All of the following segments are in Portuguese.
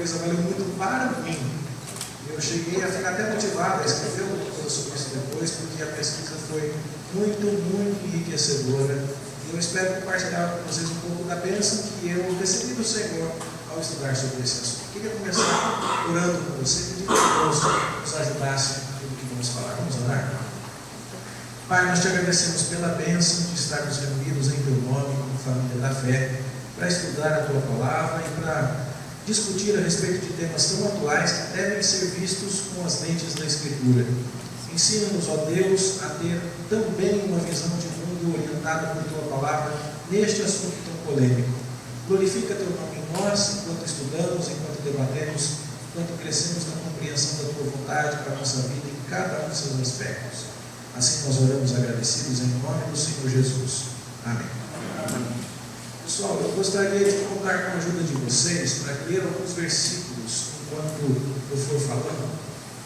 pesquisa valeu muito para mim. Eu cheguei a ficar até motivado a escrever um pouco sobre isso depois, porque a pesquisa foi muito enriquecedora. E eu espero compartilhar com vocês um pouco da bênção que eu recebi do Senhor ao estudar sobre esse assunto. Queria começar orando com você, pedindo que Deus nos ajudasse naquilo que vamos falar. Vamos orar? Pai, nós te agradecemos pela bênção de estarmos reunidos em teu nome, como família da fé, para estudar a tua palavra e para discutir a respeito de temas tão atuais que devem ser vistos com as lentes da Escritura. Ensina-nos, ó Deus, a ter também uma visão de mundo orientada por tua palavra neste assunto tão polêmico. Glorifica teu nome em nós, enquanto estudamos, enquanto debatemos, enquanto crescemos na compreensão da tua vontade para a nossa vida em cada um dos seus aspectos. Assim nós oramos agradecidos em nome do Senhor Jesus. Amém. Pessoal, eu gostaria de contar com a ajuda de vocês para ler alguns versículos enquanto eu for falando.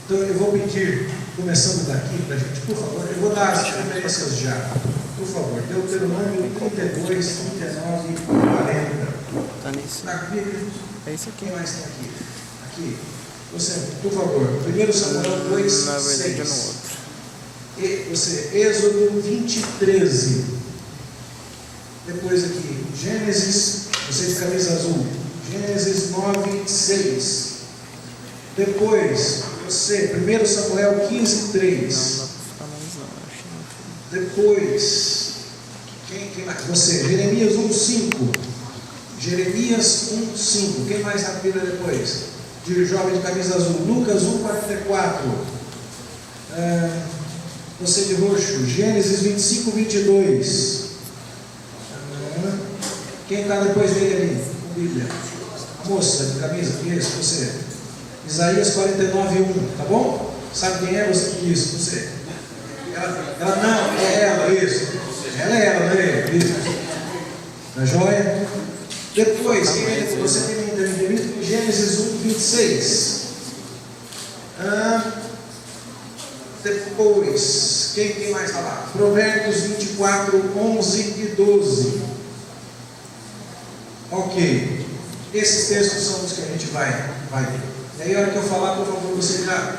Então eu vou pedir, começando daqui, para a gente, por favor, eu vou dar as referências já. Por favor, Deuteronômio 32, 39 e 40. Está nisso. Está comigo? É isso aqui. Quem mais tem aqui? Aqui. Você, por favor, 1 Samuel 2, Na verdade, 6. é no outro. E você, Êxodo 20, 13. Depois aqui, Gênesis, você de camisa azul, Gênesis 9, 6. Depois, você, 1 Samuel 15, 3. Depois, quem mais? Você, Jeremias 1, 5. Jeremias 1, 5. Quem mais na Bíblia depois? De jovem de camisa azul, Lucas 1, 44. Você de roxo, Gênesis 25, 22. Quem está depois dele ali? Com Bíblia. A moça de camisa, isso, você. Isaías 49, 1, tá bom? Sabe quem é? Você que disse, você. Ela não, é ela, isso. Ela é ela, não é ele, isso. Tá joia? Depois, quem é? Você tem Gênesis 1, 26. Depois, quem mais está lá? Provérbios 24, 11 e 12. Ok. Esses textos são os que a gente vai ver. E aí, a hora que eu falar, por favor, você já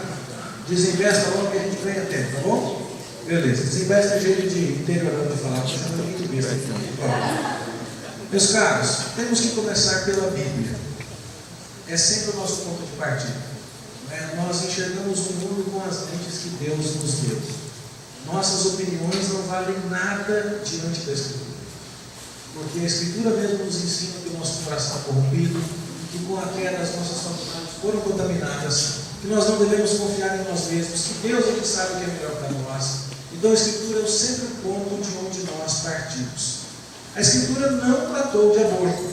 desinvesta logo que a gente ganha tempo, tá bom? Beleza. Desinvesta é jeito de interiorando de falar, porque eu não muito besta aqui. Meus caros, temos que começar pela Bíblia. É sempre o nosso ponto de partida. Nós enxergamos o mundo com as lentes que Deus nos deu. Nossas opiniões não valem nada diante da Escritura. Porque a Escritura mesmo nos ensina que o nosso coração é corrompido, que com a queda as nossas faculdades foram contaminadas, que nós não devemos confiar em nós mesmos, que Deus é que sabe o que é melhor para nós. Então a Escritura é sempre o ponto de onde nós partimos. A Escritura não tratou de aborto.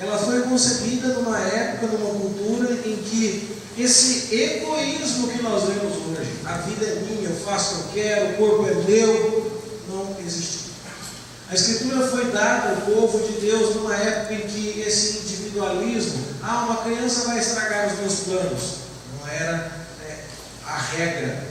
Ela foi concebida numa época, numa cultura em que esse egoísmo que nós vemos hoje, a vida é minha, eu faço o que eu quero, o corpo é meu, não existiu. A Escritura foi dada ao povo de Deus numa época em que esse individualismo, uma criança vai estragar os meus planos, não era a regra.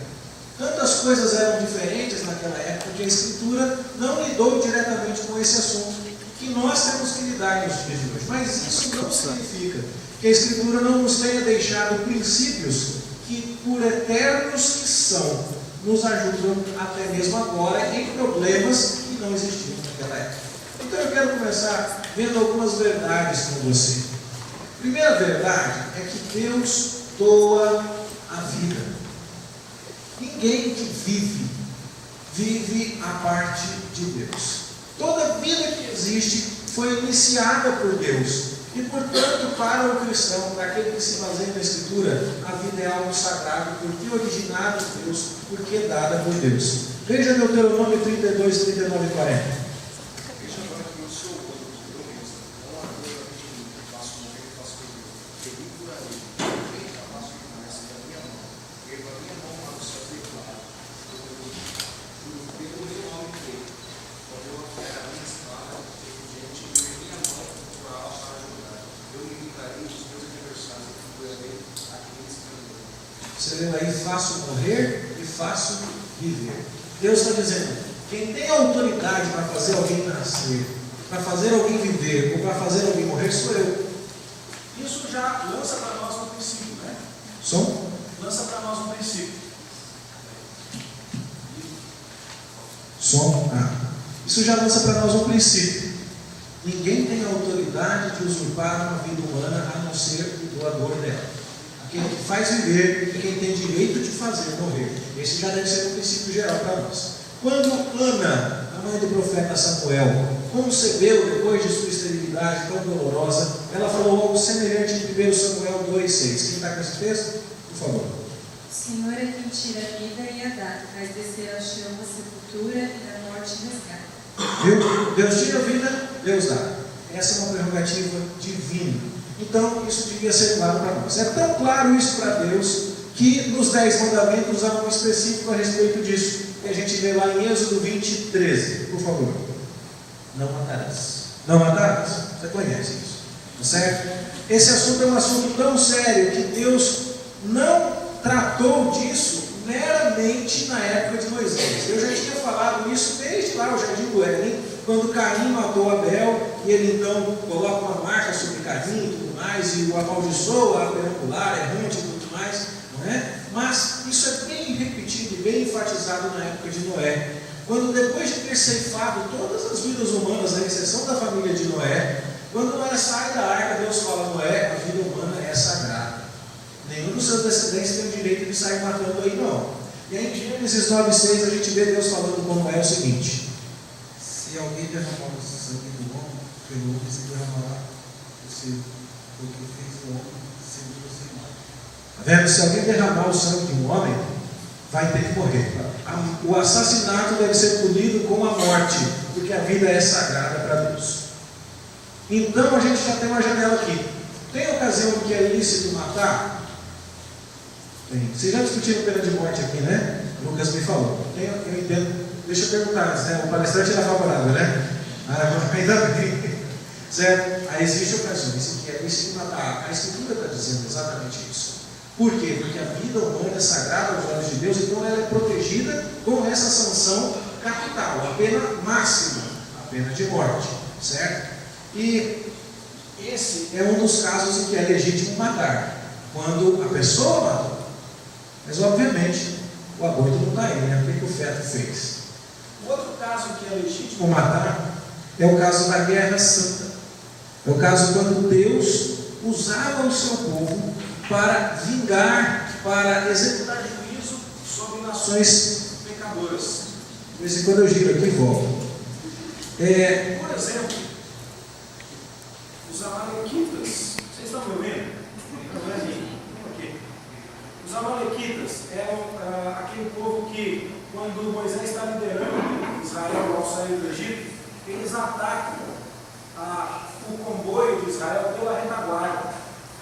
Tantas coisas eram diferentes naquela época que a Escritura não lidou diretamente com esse assunto que nós temos que lidar nos dias de hoje. Mas isso não significa que a Escritura não nos tenha deixado princípios que, por eternos que são, nos ajudam até mesmo agora em problemas que não existiam naquela época. Então eu quero começar vendo algumas verdades com você. A primeira verdade é que Deus doa a vida. Ninguém que vive a parte de Deus. Toda vida que existe foi iniciada por Deus. E, portanto, para o cristão, para aquele que se baseia na Escritura, a vida é algo sagrado, porque originada de Deus, porque dada por Deus. Veja Deuteronômio 32, 39 e 40. Você leu aí, faço morrer e faço viver. Deus está dizendo, quem tem autoridade para fazer alguém nascer, para fazer alguém viver, ou para fazer alguém morrer, sou eu. Isso já lança para nós um princípio, né? Som? Lança para nós um princípio. Som? Isso já lança para nós um princípio. Ninguém tem a autoridade de usurpar uma vida humana a não ser o doador dela. Aquele que faz viver e quem tem direito de fazer morrer. Esse já deve ser um princípio geral para nós. Quando Ana, a mãe do profeta Samuel, concebeu depois de sua esterilidade tão dolorosa, ela falou algo semelhante em 1 Samuel 2,6. Quem está com esse texto? Por favor. O Senhor é quem tira a vida e a dá, faz descer ao chão a sepultura e da morte resgata. Viu? Deus tira a vida, Deus dá. Essa é uma prerrogativa divina. Então, isso devia ser claro para nós. É tão claro isso para Deus, que nos 10 mandamentos há um específico a respeito disso, que a gente vê lá em Êxodo 20, 13. Por favor. Não matarás. Não matarás? Você conhece isso, tá certo? Esse assunto é um assunto tão sério que Deus não tratou disso meramente na época de Moisés. Eu já tinha falado isso desde lá o Jardim do Éden, quando Caim matou Abel, e ele então coloca uma marca sobre Caim e tudo mais, e o amaldiçoa a perambular, errante e tudo mais, não é? Mas isso é bem repetido e bem enfatizado na época de Noé, quando depois de ter ceifado todas as vidas humanas, à exceção da família de Noé, quando Noé sai da arca, Deus fala: Noé, a vida humana é sagrada. Nenhum dos seus descendentes tem o direito de sair matando aí, não. E aí em Gênesis 9,6 a gente vê Deus falando com Noé o seguinte: se alguém derramar o sangue do homem, pelo homem se derramará o seu, porque fez o homem sem Deus sem mal. Está vendo? Se alguém derramar o sangue de um homem, vai ter que morrer. O assassinato deve ser punido com a morte, porque a vida é sagrada para Deus. Então a gente já tem uma janela aqui. Tem ocasião que é lícito matar? Tem. Vocês já discutiram pena de morte aqui, né? O Lucas me falou. Eu entendo. Deixa eu perguntar antes, né? O palestrante era favorável, né? Ainda bem. Certo? Aí existe ocasiões em que é lícito matar. A Escritura está dizendo exatamente isso. Por quê? Porque a vida humana é sagrada aos olhos de Deus, então ela é protegida com essa sanção capital, a pena máxima, a pena de morte, certo? E esse é um dos casos em que é legítimo matar, quando a pessoa matou. Mas obviamente o aborto não está aí, né? O que o feto fez? O outro caso em que é legítimo matar é o caso da guerra santa. É o caso quando Deus usava o seu povo para vingar, para executar juízo sobre nações pecadoras. De vez em quando eu giro aqui e volto. Por exemplo, os amalequitas. Vocês estão me ouvindo? Okay. Os amalequitas eram aquele povo que, quando Moisés está liderando Israel ao sair do Egito, eles atacam o comboio de Israel pela retaguarda.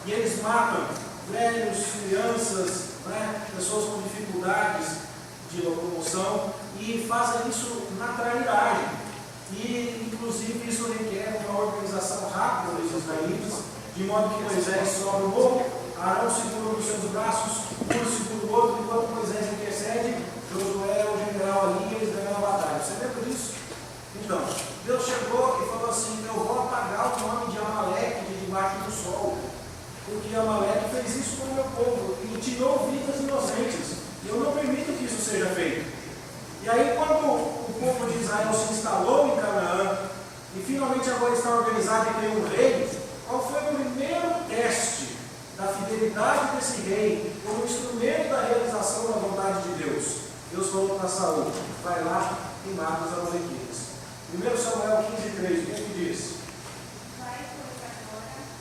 E eles matam velhos, crianças, né, pessoas com dificuldades de locomoção, e fazem isso na trairagem. E inclusive isso requer uma organização rápida dos israelitas, de modo que Moisés sobe o morro, Arão segura nos seus braços, um segura o outro, enquanto Moisés intercede, Josué é o general ali e eles ganham a batalha. Você lembra disso? Então, Deus chegou e falou assim: eu vou apagar o nome de Amaleque de debaixo do sol, porque Amaleque fez isso com o meu povo e tirou vidas inocentes, e eu não permito que isso seja feito. E aí, quando o povo de Israel se instalou em Canaã e finalmente agora está organizado e tem um rei, qual foi o primeiro teste da fidelidade desse rei como instrumento da realização da vontade de Deus? Deus falou para Saul: vai lá e mata os amalequitas. 1 Samuel 15:3, o que é que diz? Vai, pois, agora e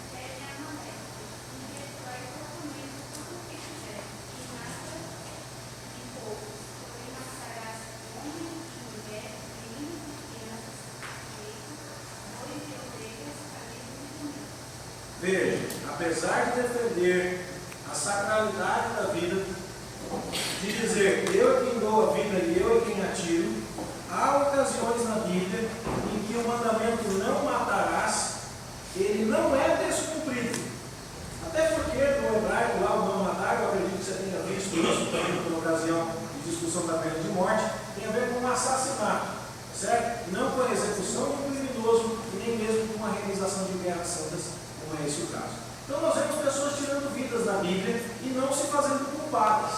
pede a Amaleque, e destrói totalmente tudo o que tiver, e mata em poucos, porém matarás homem e mulher, meninos e crianças, bois e ovelhas, camelos e jumentos. Veja, apesar de defender a sacralidade da vida, de dizer eu é quem dou a vida e eu é quem atiro, há ocasiões na Bíblia em que o mandamento não matarás, ele não é descumprido. Até porque no hebraico, lá o não matar, eu acredito que você tenha visto isso também por ocasião de discussão da pena de morte, tem a ver com um assassinato, certo? Não com a execução de um criminoso e nem mesmo com a realização de guerras santas, como é esse o caso. Então nós vemos pessoas tirando vidas na Bíblia e não se fazendo culpadas.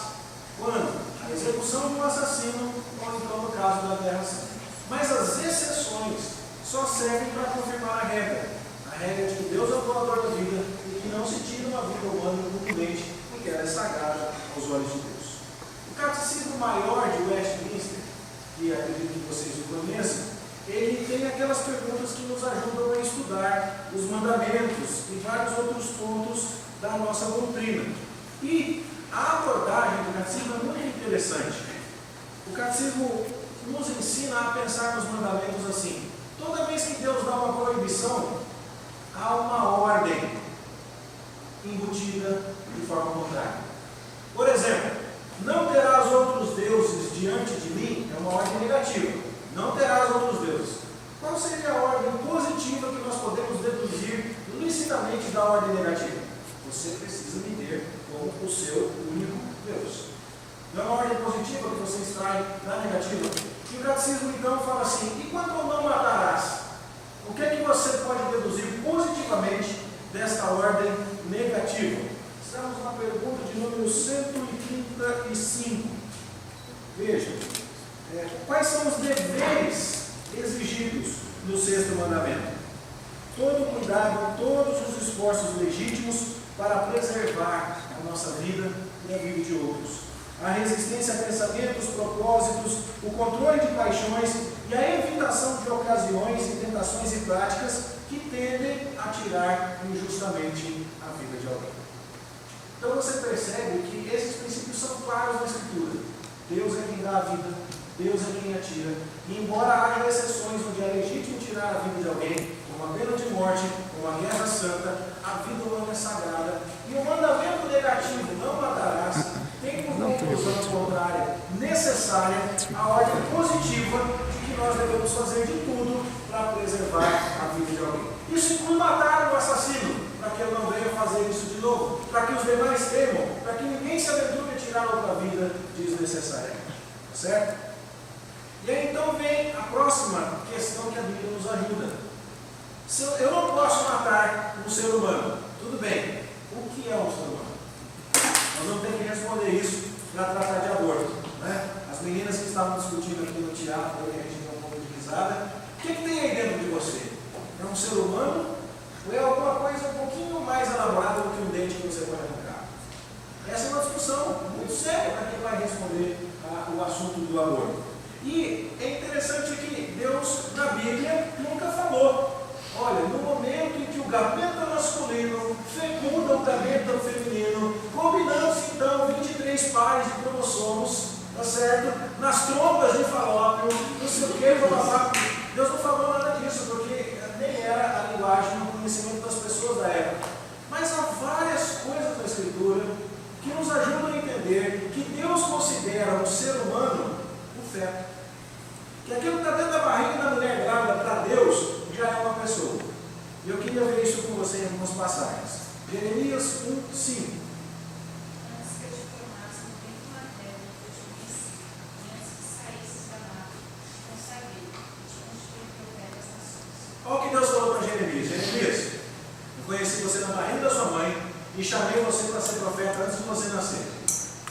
Quando? A execução de um assassino ou então no caso da guerra santa. Mas as exceções só servem para confirmar a regra. A regra de que Deus é o doador da vida e que não se tira uma vida humana incumbente, porque ela é sagrada aos olhos de Deus. O Catecismo Maior de Westminster, que acredito que vocês o conheçam, ele tem aquelas perguntas que nos ajudam a estudar os mandamentos e vários outros pontos da nossa doutrina. E a abordagem do Catecismo é muito interessante. O Catecismo nos ensina a pensar nos mandamentos assim. Toda vez que Deus dá uma proibição, há uma ordem embutida de forma contrária. Por exemplo, não terás outros deuses diante de mim, é uma ordem negativa. Não terás outros deuses. Qual seria a ordem positiva que nós podemos deduzir licitamente da ordem negativa? Você precisa me ter como o seu único Deus. Não é uma ordem positiva que você extrai da negativa? E o Catecismo então fala assim: e quanto ao não matarás? O que é que você pode deduzir positivamente desta ordem negativa? Estamos na pergunta de número 135. Veja, quais são os deveres exigidos no sexto mandamento? Todo cuidado, todos os esforços legítimos para preservar a nossa vida e a vida de outros. A resistência a pensamentos, propósitos, o controle de paixões e a evitação de ocasiões e tentações e práticas que tendem a tirar injustamente a vida de alguém. Então você percebe que esses princípios são claros na Escritura. Deus é quem dá a vida, Deus é quem a tira. E embora haja exceções onde é legítimo tirar a vida de alguém, como a pena de morte, como a guerra santa, a vida humana é sagrada. E o mandamento negativo, não matarás, tem por conclusão contrária necessária a ordem positiva de que nós devemos fazer de tudo para preservar a vida de alguém. Isso inclui matar o assassino, para que ele não venha fazer isso de novo, para que os demais temam, para que ninguém se aventure a tirar outra vida desnecessariamente. Tá certo? E aí então vem a próxima questão que a Bíblia nos ajuda. Se eu não posso matar um ser humano, tudo bem. O que é um ser humano? Nós vamos ter que responder isso para tratar de aborto. Né? As meninas que estavam discutindo aqui no teatro, que a gente deu um pouco de risada, o que tem aí dentro de você? É um ser humano? Ou é alguma coisa um pouquinho mais elaborada do que um dente que você pode arrancar? Essa é uma discussão muito séria para quem vai responder o assunto do aborto. E é interessante que Deus, na Bíblia, nunca falou: olha, no momento em que o gameta masculino fecunda o gameta feminino, combinando-se então 23 pares de cromossomos, tá certo? Nas trompas de falópio, não sei o que, blá. Deus não falou nada disso, porque nem era a linguagem, o conhecimento das pessoas da época. Mas há várias coisas na Escritura que nos ajudam a entender que Deus considera um ser humano um feto. Que aquilo que está dentro da barriga da mulher grávida, para Deus, já é uma pessoa. E eu queria ver isso com você em algumas passagens. Jeremias 1:5. Antes que eu te formasse no ventre materno, eu te conheci, e antes que saísses da mata, não sabia, e te constituí profeta das nações. Olha o que Deus falou para Jeremias: Jeremias, eu conheci você na barriga da sua mãe e chamei você para ser profeta antes de você nascer.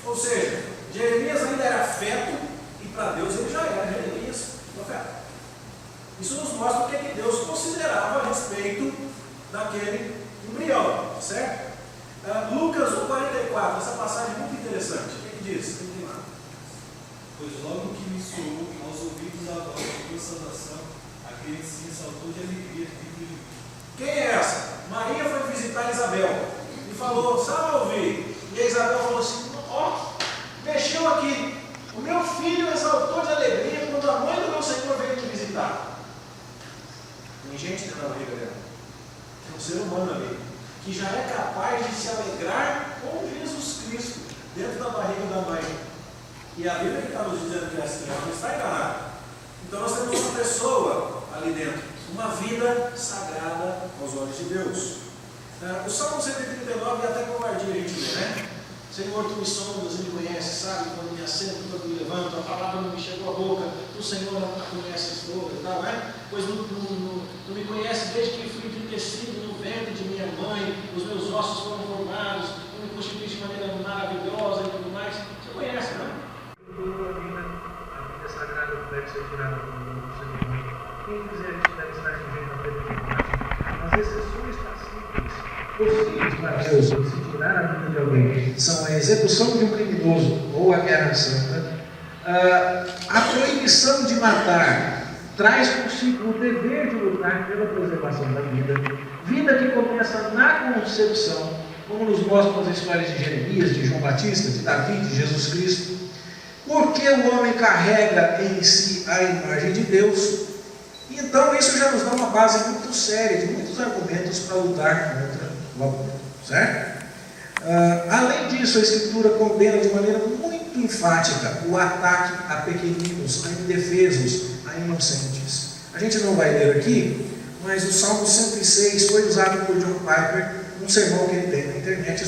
Ou seja, Jeremias ainda era feto e para Deus ele já era Jeremias, profeta. Isso nos mostra o que é que Deus considerava a respeito daquele embrião, certo? Lucas 1:44, essa passagem é muito interessante. O que é que diz? Tem lá. Pois logo que me soou aos ouvidos a voz de tua salvação, aquele se saltou de alegria dentro de mim. Quem é essa? Maria foi visitar Isabel e falou: salve! E a Isabel falou assim: ó, mexeu aqui. O meu filho exaltou de alegria quando a mãe do meu Senhor veio me visitar. Tem gente dentro da barriga dela. Tem um ser humano ali, que já é capaz de se alegrar com Jesus Cristo dentro da barriga da mãe. E a Bíblia que está nos dizendo que é assim, ela não está enganada. Então nós temos uma pessoa ali dentro, uma vida sagrada aos olhos de Deus. O Salmo 139 é até covardia a gente lê, né? Senhor, tu me sondas e me conheces, sabe quando me assento, quando me levanto, a palavra não me chegou à boca, tu o Senhor não conhece toda e tal, pois não me conhece desde que fui tecido no ventre de minha mãe, os meus ossos foram formados, eu me constituí de maneira maravilhosa e tudo mais. Você conhece, não é? A vida sagrada deve ser tirada do Senhor. Quem quiser isso deve estar vivendo a eternidade. As exceções pacíficas possíveis para Deus se tirar a vida de alguém são a execução de um criminoso ou a guerra santa. A proibição de matar traz consigo o dever de lutar pela preservação da vida. Vida que começa na concepção, como nos mostram as histórias de Jeremias, de João Batista, de Davi, de Jesus Cristo. Porque o homem carrega em si a imagem de Deus. Então isso já nos dá uma base muito séria, de muitos argumentos para lutar contra o aborto, certo? Além disso, a Escritura condena de maneira muito enfática o ataque a pequeninos, a indefesos, a inocentes. A gente não vai ler aqui, mas o Salmo 106 foi usado por John Piper, um sermão que ele tem na internet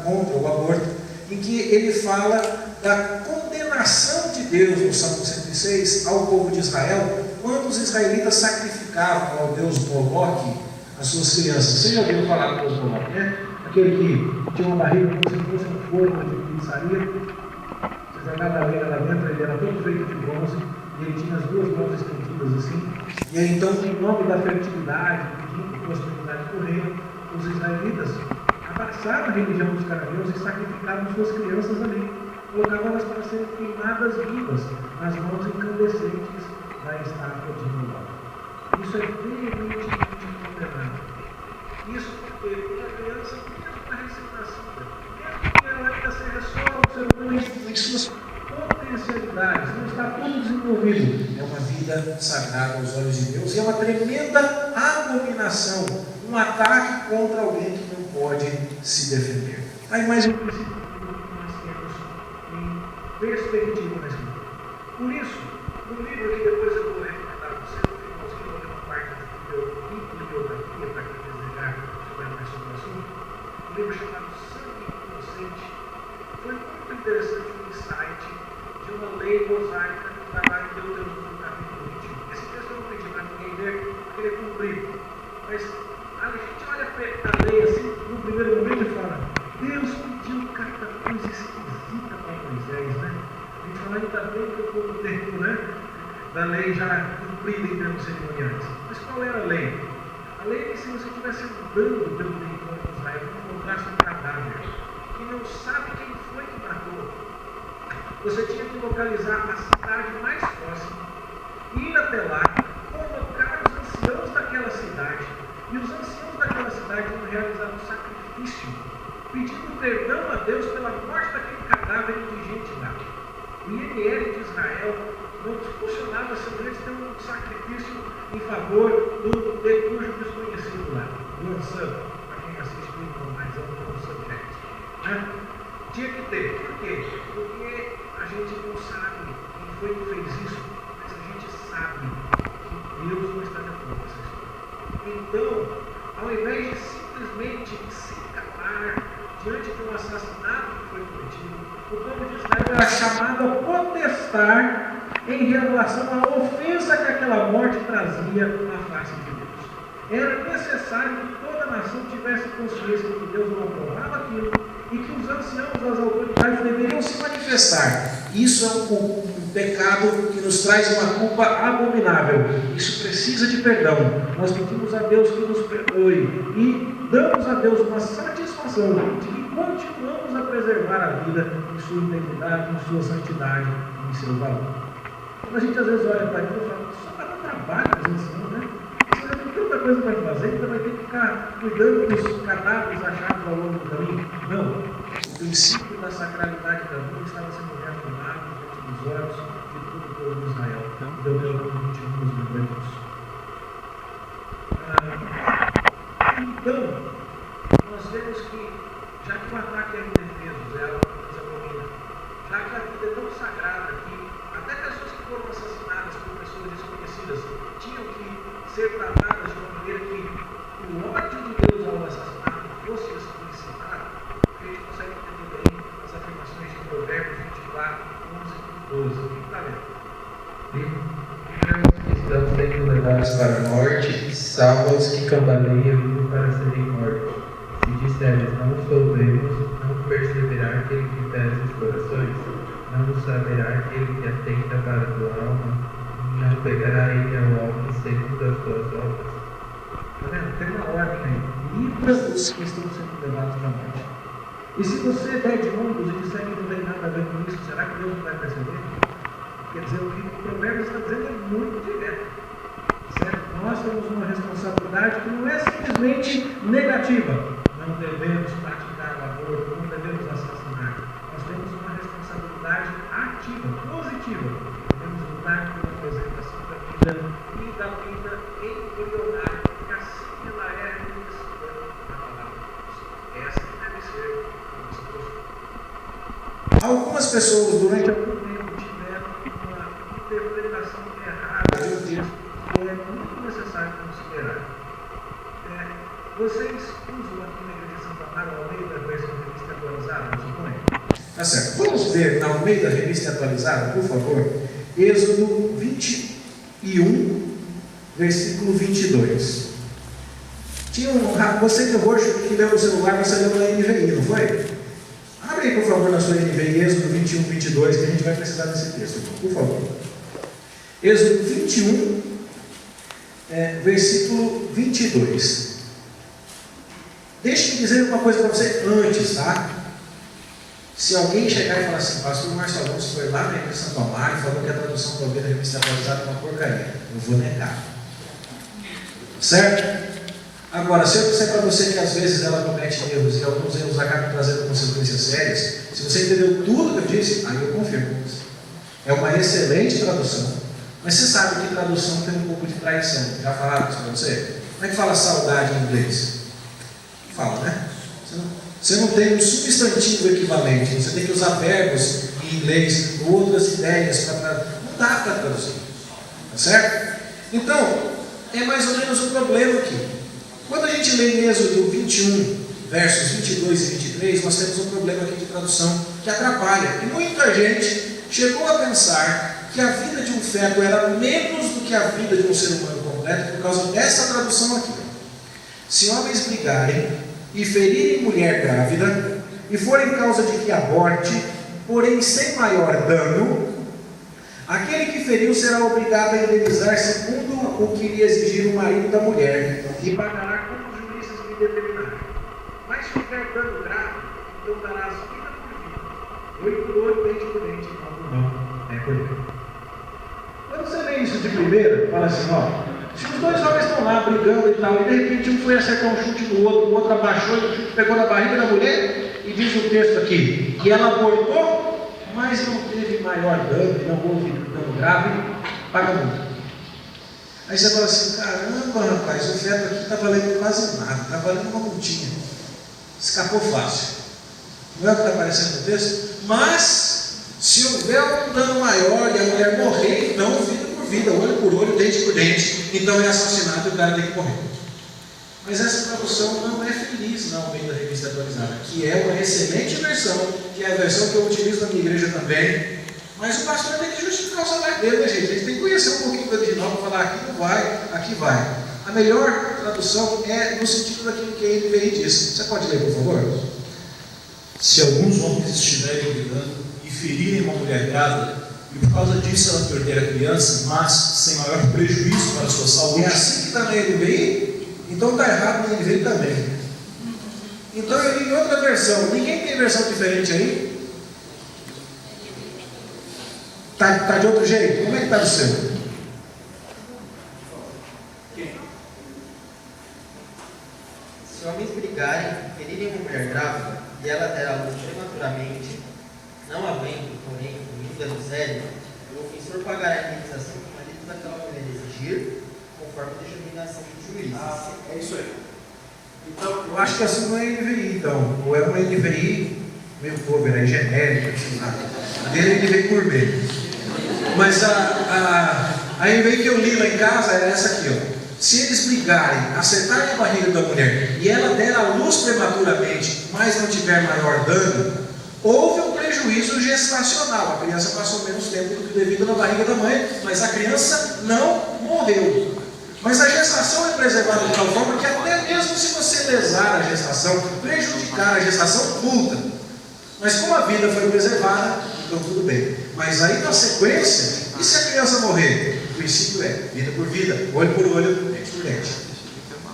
contra o aborto, em que ele fala da condenação de Deus no Salmo 106 ao povo de Israel, quando os israelitas sacrificavam ao Deus Moloque as suas crianças. Você já ouviu falar do Deus Moloque, né? Aquele que tinha uma barriga como se fosse um forno de pizzaria. Você jogava a lenha lá dentro, ele era todo feito de bronze, e ele tinha as duas mãos estendidas assim. E aí então, em nome da fertilidade, pedindo prosperidade do reino, os israelitas abraçavam a religião dos cananeus e sacrificavam suas crianças ali. Colocavam-las para serem queimadas vivas nas mãos incandescentes da estátua de Moloque. Isso é veementemente condenado. Isso porque a criança, mesmo na recém-nascida, mesmo que ela ainda seja só um ser humano em suas potencialidades, não está tudo desenvolvido, é uma vida sagrada aos olhos de Deus e é uma tremenda abominação, um ataque contra alguém que não pode se defender. Aí mais um princípio que nós temos em perspectiva na Escritura. Por isso, no livro que depois eu vou recomendar para você, no finalzinho eu vou ter uma parte de bibliografia para quem desejar saber mais sobre o assunto, um livro chamado Sangue Inocente. Foi muito interessante o insight de uma lei mosaica que está lá em Deuteronômio capítulo 21. Esse texto eu não pedi para ninguém ler, porque ele é comprido. Mas a gente olha a lei assim, no primeiro momento e fala, Deus pediu cada coisa esquisita para Moisés, né? A gente fala, ainda bem que eu estou no tempo, né? Da lei já cumprida em termos cerimoniais. Mas qual era a lei? A lei é que se você estivesse andando pelo território de Israel e encontrasse um cadáver que não sabe quem foi que matou, você tinha que localizar a cidade mais próxima, ir até lá, convocar os anciãos daquela cidade, e os anciãos daquela cidade iam realizar um sacrifício, pedindo perdão a Deus pela morte daquele cadáver indigente lá. O INL de Israel não funcionava sem eles ter um sacrifício em favor do decújo desconhecido lá, do Ansam, para quem assiste o irmão mais amplo do subject. Tinha que ter. Por quê? Porque a gente não sabe quem foi que fez isso, mas a gente sabe que Deus não está de acordo com essa história. Então, ao invés de simplesmente se calar diante de um assassinato que foi cometido, o povo de Israel era chamado a protestar em relação à ofensa que aquela morte trazia à face de Deus. Era necessário que toda a nação tivesse consciência de que Deus não aprovava aquilo e que os anciãos das autoridades deveriam se manifestar. Isso é um pecado que nos traz uma culpa abominável. Isso precisa de perdão. Nós pedimos a Deus que nos perdoe e damos a Deus uma satisfação de que continuamos a preservar a vida em sua integridade, em sua santidade e em seu valor. Quando a gente às vezes olha para aquilo e fala, só para dar trabalho para os anciãos, né? Você já tem tanta coisa para fazer, ainda vai ter que ficar cuidando dos cadáveres achados ao longo do caminho. Não. O princípio da sacralidade da vida estava sendo reafirmado diante dos olhos de todo o povo de Israel. Deuteronômio 21 nos lembra disso. Então, nós vemos que, já que o ataque é indefeso, é algo que nos abomina, já que a vida é tão sagrada que até pessoas que foram assassinadas por pessoas desconhecidas tinham que ser tratadas de uma maneira que o ódio de Deus ao assassinato fosse explicitado, a gente consegue entender bem as afirmações de Provérbios 24, 11 e 12. O que está vendo? levados para a morte, e salva os que campaneiam indo para serem mortos. Se disseres, não soubemos, não perceberá aquele que pesa os corações, não saberá aquele que atenta para a tua alma, não pegará ele ao alvo segundo as tuas obras. Está vendo? Tem uma ordem aí. Livra os que estão sendo levados para a morte. E se você der de ombros e disser que não tem nada a ver com isso, será que Deus não vai perceber? Quer dizer, o que o Provérbios está dizendo é muito direto. Certo? Nós temos uma responsabilidade que não é simplesmente negativa. Não devemos praticar o aborto, não devemos assassinar. Nós temos uma responsabilidade ativa, positiva. Devemos lutar pela preservação da vida e da vida embrionária, porque assim ela é conhecida na palavra de Deus. Essa que deve ser a nossa postura. Algumas pessoas, durante algum tempo, tiveram uma interpretação errada de um texto que é muito necessário considerar. Vocês usam aqui na Igreja de Santo Amaro a Almeida da versão revista atualizada, não suponho? Tá certo. Vamos ver na Almeida revista atualizada, por favor, Êxodo 21, versículo 22. Você que roxo que leu no celular, você leu na NVI, não foi? Abre aí, por favor, na sua NVI, Êxodo 21, 22, que a gente vai precisar desse texto, por favor. Êxodo 21, versículo 22. Deixa eu dizer uma coisa para você antes, tá? Se alguém chegar e falar assim, pastor Márcio Alonso foi lá na Igreja de Santo Amaro e falou que a tradução da Almeida Revista Atualizada é uma porcaria, eu vou negar. Certo? Agora, se eu disser para você que às vezes ela comete erros e alguns erros acabam trazendo consequências sérias, se você entendeu tudo que eu disse, aí eu confirmo com você. É uma excelente tradução, mas você sabe que tradução tem um pouco de traição. Já falaram isso para você? Como é que fala saudade em inglês? Fala, né? Você não tem um substantivo equivalente, você tem que usar verbos em inglês, outras ideias, não dá para traduzir. Tá certo? Então, é mais ou menos o problema aqui. Quando a gente lê em Êxodo 21, versos 22 e 23, nós temos um problema aqui de tradução que atrapalha. E muita gente chegou a pensar que a vida de um feto era menos do que a vida de um ser humano completo por causa dessa tradução aqui. Se homens brigarem e ferirem mulher grávida, e forem causa de que aborte, porém sem maior dano, aquele que feriu será obrigado a indenizar segundo o que lhe exigir o marido da mulher, e pagará como os juízes lhe determinarem. Mas se houver dano grave, então darás vida por vida, olho por olho, dente por dente, mão por mão, por dentro. Quando você lê isso de primeira, fala assim, ó, se os dois homens estão lá brigando e tal, e de repente um foi acertar um chute no outro, o outro abaixou e o chute pegou na barriga da mulher, e diz o texto aqui, que ela abortou, mas não teve maior dano, não houve dano grave, paga muito. Aí você fala assim, caramba rapaz, o feto aqui está valendo quase nada, está valendo uma multinha, escapou fácil. Não é o que está aparecendo no texto? Mas, se houver um dano maior e a mulher morrer, então vida por vida, olho por olho, dente por dente, então é assassinato e o cara tem que morrer. Mas essa tradução não é feliz na Almeida Revista Atualizada, que é uma excelente versão, que é a versão que eu utilizo na minha igreja também, mas o pastor tem que justificar o salário dele, né, gente? A gente tem que conhecer um pouquinho do original para falar aqui não vai, aqui vai. A melhor tradução é no sentido daquilo que a NVI diz. Você pode ler, por favor? Se alguns homens estiverem brigando e ferirem uma mulher grávida, e por causa disso ela perder a criança, mas sem maior prejuízo para a sua saúde. É assim que está na NVI? Então está errado na NVI também. Então eu li em outra versão. Ninguém tem versão diferente aí? Está de outro jeito? Como é que está o seu? Se homens brigarem, ferirem uma mulher grávida, e ela der à luz prematuramente, não havendo, porém, dano sério, o ofensor pagará a indenização que o marido daquela mulher exigir, conforme a determinação do juiz. É isso aí. Então, eu acho que assim não é NVI, então. Ou é uma NVI meio cover, é genérica, sei lá. A dele é NVI gourmet. Mas a NVI que eu li lá em casa é essa aqui, ó. Se eles brigarem, acertarem a barriga da mulher e ela der à luz prematuramente, mas não tiver maior dano, houve um prejuízo gestacional. A criança passou menos tempo do que devido na barriga da mãe, mas a criança não morreu. Mas a gestação é preservada de tal forma que até mesmo se você lesar a gestação, prejudicar a gestação, multa. Mas como a vida foi preservada, então tudo bem. Mas aí na sequência, e se a criança morrer? O princípio é vida por vida, olho por olho, dente por dente.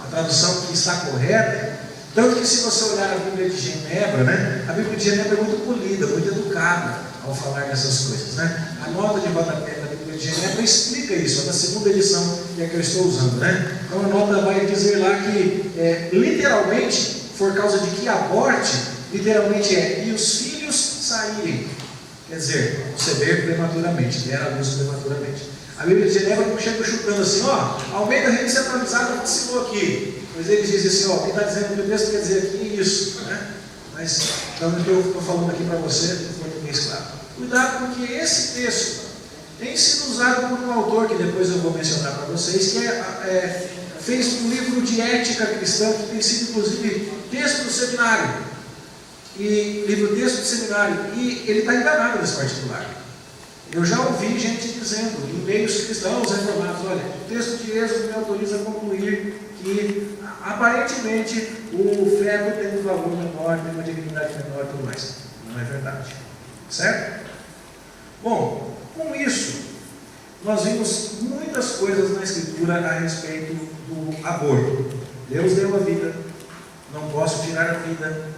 A tradução que está correta, tanto que se você olhar a Bíblia de Genebra, né, a Bíblia de Genebra é muito polida, muito educada ao falar dessas coisas, né? A nota de rodapé da Bíblia de Genebra explica isso, é da segunda edição que é que eu estou usando, né? Então a nota vai dizer lá que literalmente, por causa de que aborte, literalmente e os filhos saírem, quer dizer, conceber prematuramente, der à luz prematuramente. A Bíblia de Genebra não chega chutando assim, Almeida Revista Atualizada ensinou aqui, pois eles dizem assim, quem está dizendo que o texto quer dizer aqui isso, né? Mas então o que eu estou falando aqui para você, em português claro. Cuidado, porque esse texto tem sido usado por um autor que depois eu vou mencionar para vocês, que fez um livro de ética cristã que tem sido inclusive texto do seminário. E livro texto do seminário. E ele está enganado nesse particular. Eu já ouvi gente dizendo, em meios cristãos reformados, olha, o texto de Êxodo me autoriza a concluir que aparentemente o feto tem um valor menor, tem uma dignidade menor e tudo mais. Não é verdade. Certo? Bom, com isso, nós vimos muitas coisas na Escritura a respeito do aborto. Deus deu a vida, não posso tirar a vida,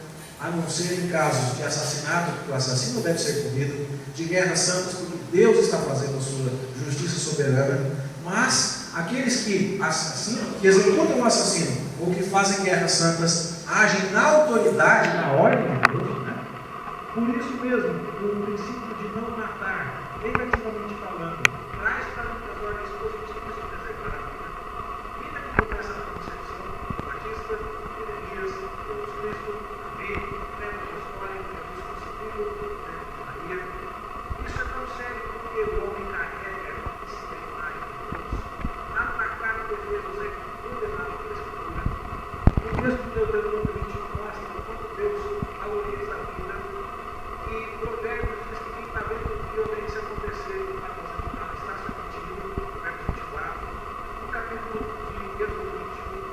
a não ser em casos de assassinato, porque o assassino deve ser punido, de guerras santas, porque Deus está fazendo a sua justiça soberana, mas aqueles que assassinam, que executam o assassino, ou que fazem guerras santas, agem na autoridade, na ordem de Deus, né? Por isso mesmo, o princípio de não matar, negativamente falando, traz para as ordens positivas de preservar a vida. Vida que começa na concepção, Batista, Jeremias, Jesus Cristo, Amém, Credo Apostólico, Jesus concebido, Credo de Maria. Isso é tão sério porque o homem carrega esse imagem de Deus. Atacar o desejo é condenado pela Escritura. O texto de Deuteronômio 21 mostra o quanto Deus valoriza a vida. E Provérbios diz que quem está vendo violência acontecer está fazendo nada, está se omitindo, verso 24. No capítulo de Êxodo 21,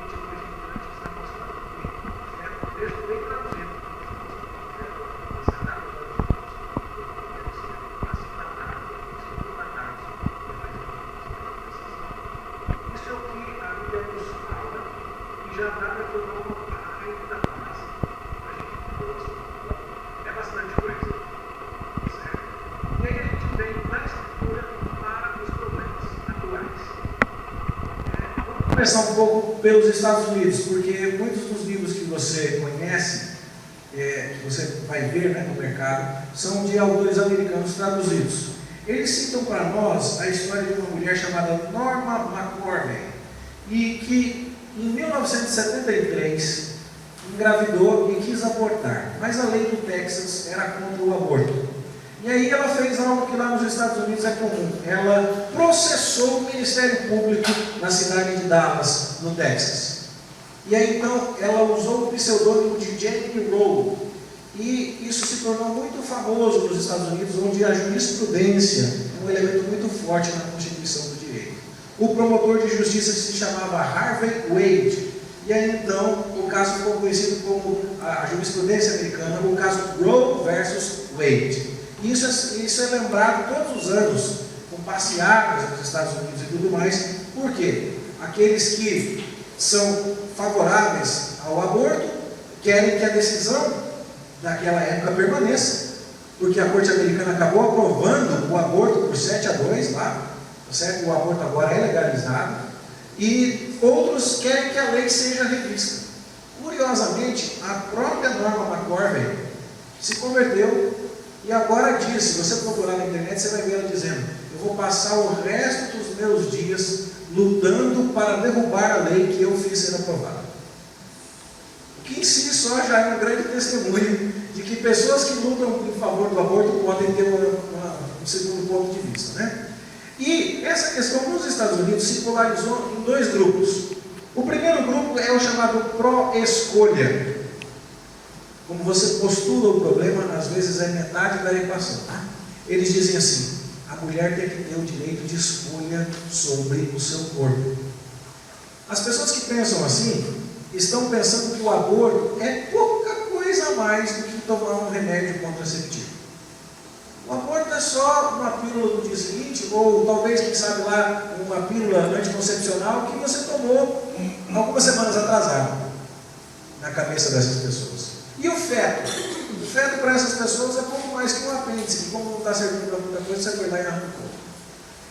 22 em diante, está mostrando que o texto bem traduzido, sagrado aos olhos de Deus, deve ser assim tratado, segundo tratados, demais isso é o que a Bíblia nos fala e já dá para tornar uma regra da base para a gente entender o assunto. É bastante coisa, certo? E aí a gente vem na Escritura para os problemas atuais. Vamos começar um pouco pelos Estados Unidos, porque muitos dos livros que você conhece, que você vai ver, né, no mercado, são de autores americanos traduzidos. Eles citam para nós a história de uma mulher chamada Norma McCorvey, e que em 1973 engravidou e quis abortar, mas a lei do Texas era contra o aborto. E aí ela fez algo que lá nos Estados Unidos é comum. Ela processou o Ministério Público na cidade de Dallas, no Texas. E aí então ela usou o pseudônimo de Jane Roe. E isso se tornou muito famoso nos Estados Unidos, onde a jurisprudência é um elemento muito forte na Constituição do direito. O promotor de justiça se chamava Harvey Wade. E aí então o caso ficou conhecido como a jurisprudência americana, o caso Roe versus Wade. Isso é lembrado todos os anos, com passeatas nos Estados Unidos e tudo mais. Por quê? Aqueles que são favoráveis ao aborto querem que a decisão daquela época permaneça, porque a Corte Americana acabou aprovando o aborto por 7-2 lá, certo? O aborto agora é legalizado, e outros querem que a lei seja revista. Curiosamente, a própria Norma McCorvey se converteu e agora diz, se você procurar na internet, você vai ver ela dizendo: eu vou passar o resto dos meus dias lutando para derrubar a lei que eu fiz ser aprovada. O que em si só já é um grande testemunho de que pessoas que lutam em favor do aborto podem ter um segundo ponto de vista, né? E essa questão nos Estados Unidos se polarizou em dois grupos. O primeiro grupo é o chamado pró-escolha. Como você postula o problema, às vezes é metade da equação. Eles dizem assim: a mulher tem que ter o direito de escolha sobre o seu corpo. As pessoas que pensam assim, estão pensando que o aborto é pouca coisa a mais do que tomar um remédio contraceptivo. O aborto é só uma pílula do dia seguinte, ou talvez, quem sabe lá, uma pílula anticoncepcional que você tomou algumas semanas atrasado, na cabeça dessas pessoas. E o feto? O feto para essas pessoas é pouco mais que um apêndice, que como não está servindo para muita coisa, você foi lá e arrancou.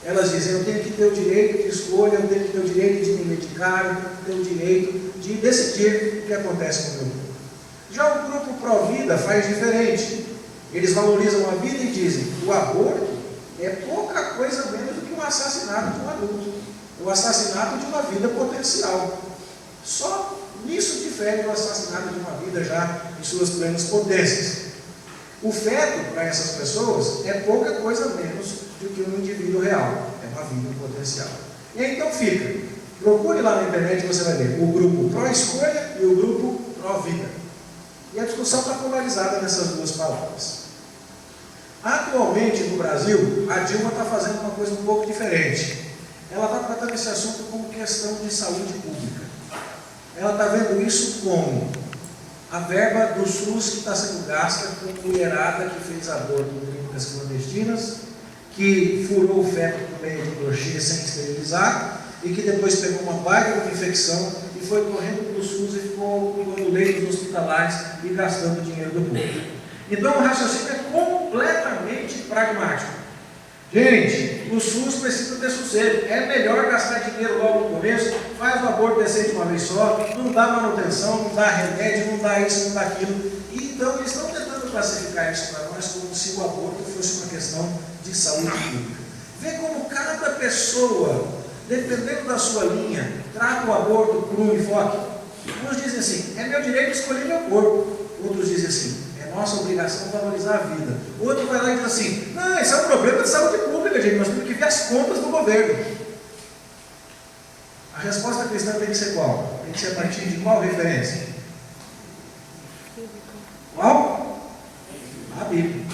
Elas dizem, eu tenho que ter o direito de escolha, eu tenho que ter o direito de me medicar, eu tenho que ter o direito de decidir o que acontece com o meu corpo. Já o grupo pró-vida faz diferente. Eles valorizam a vida e dizem, o aborto é pouca coisa menos do que um assassinato de um adulto, o assassinato de uma vida potencial. Só nisso difere o assassinato de uma vida já em suas plenas potências. O feto, para essas pessoas, é pouca coisa menos do que um indivíduo real, é uma vida potencial. E aí, então fica, procure lá na internet, você vai ver o grupo pró-escolha e o grupo pró-vida. E a discussão está polarizada nessas duas palavras. Atualmente, no Brasil, a Dilma está fazendo uma coisa um pouco diferente. Ela está tratando esse assunto como questão de saúde pública. Ela está vendo isso como a verba do SUS que está sendo gasta com mulherada que fez aborto em clínicas clandestinas, que furou o feto por meio de crochê sem esterilizar e que depois pegou uma baita de infecção e foi correndo para o SUS e ficou ocupando leitos hospitalares e gastando dinheiro do povo. Então o raciocínio é completamente pragmático. Gente, o SUS precisa ter sossego. É melhor gastar dinheiro logo no começo, faz o aborto decente de uma vez só, não dá manutenção, não dá remédio, não dá isso, não dá aquilo. E então eles estão tentando classificar isso para nós como se o aborto fosse uma questão de saúde pública. Vê como cada pessoa, dependendo da sua linha, trata o aborto por um enfoque. Uns dizem assim, é meu direito escolher meu corpo. Outros dizem assim, é nossa obrigação valorizar a vida. Outro vai lá e diz assim, não, esse é um problema de saúde pública, gente, nós temos que ver as contas do governo. A resposta cristã tem que ser qual? Tem que ser a partir de qual referência? Qual? A Bíblia.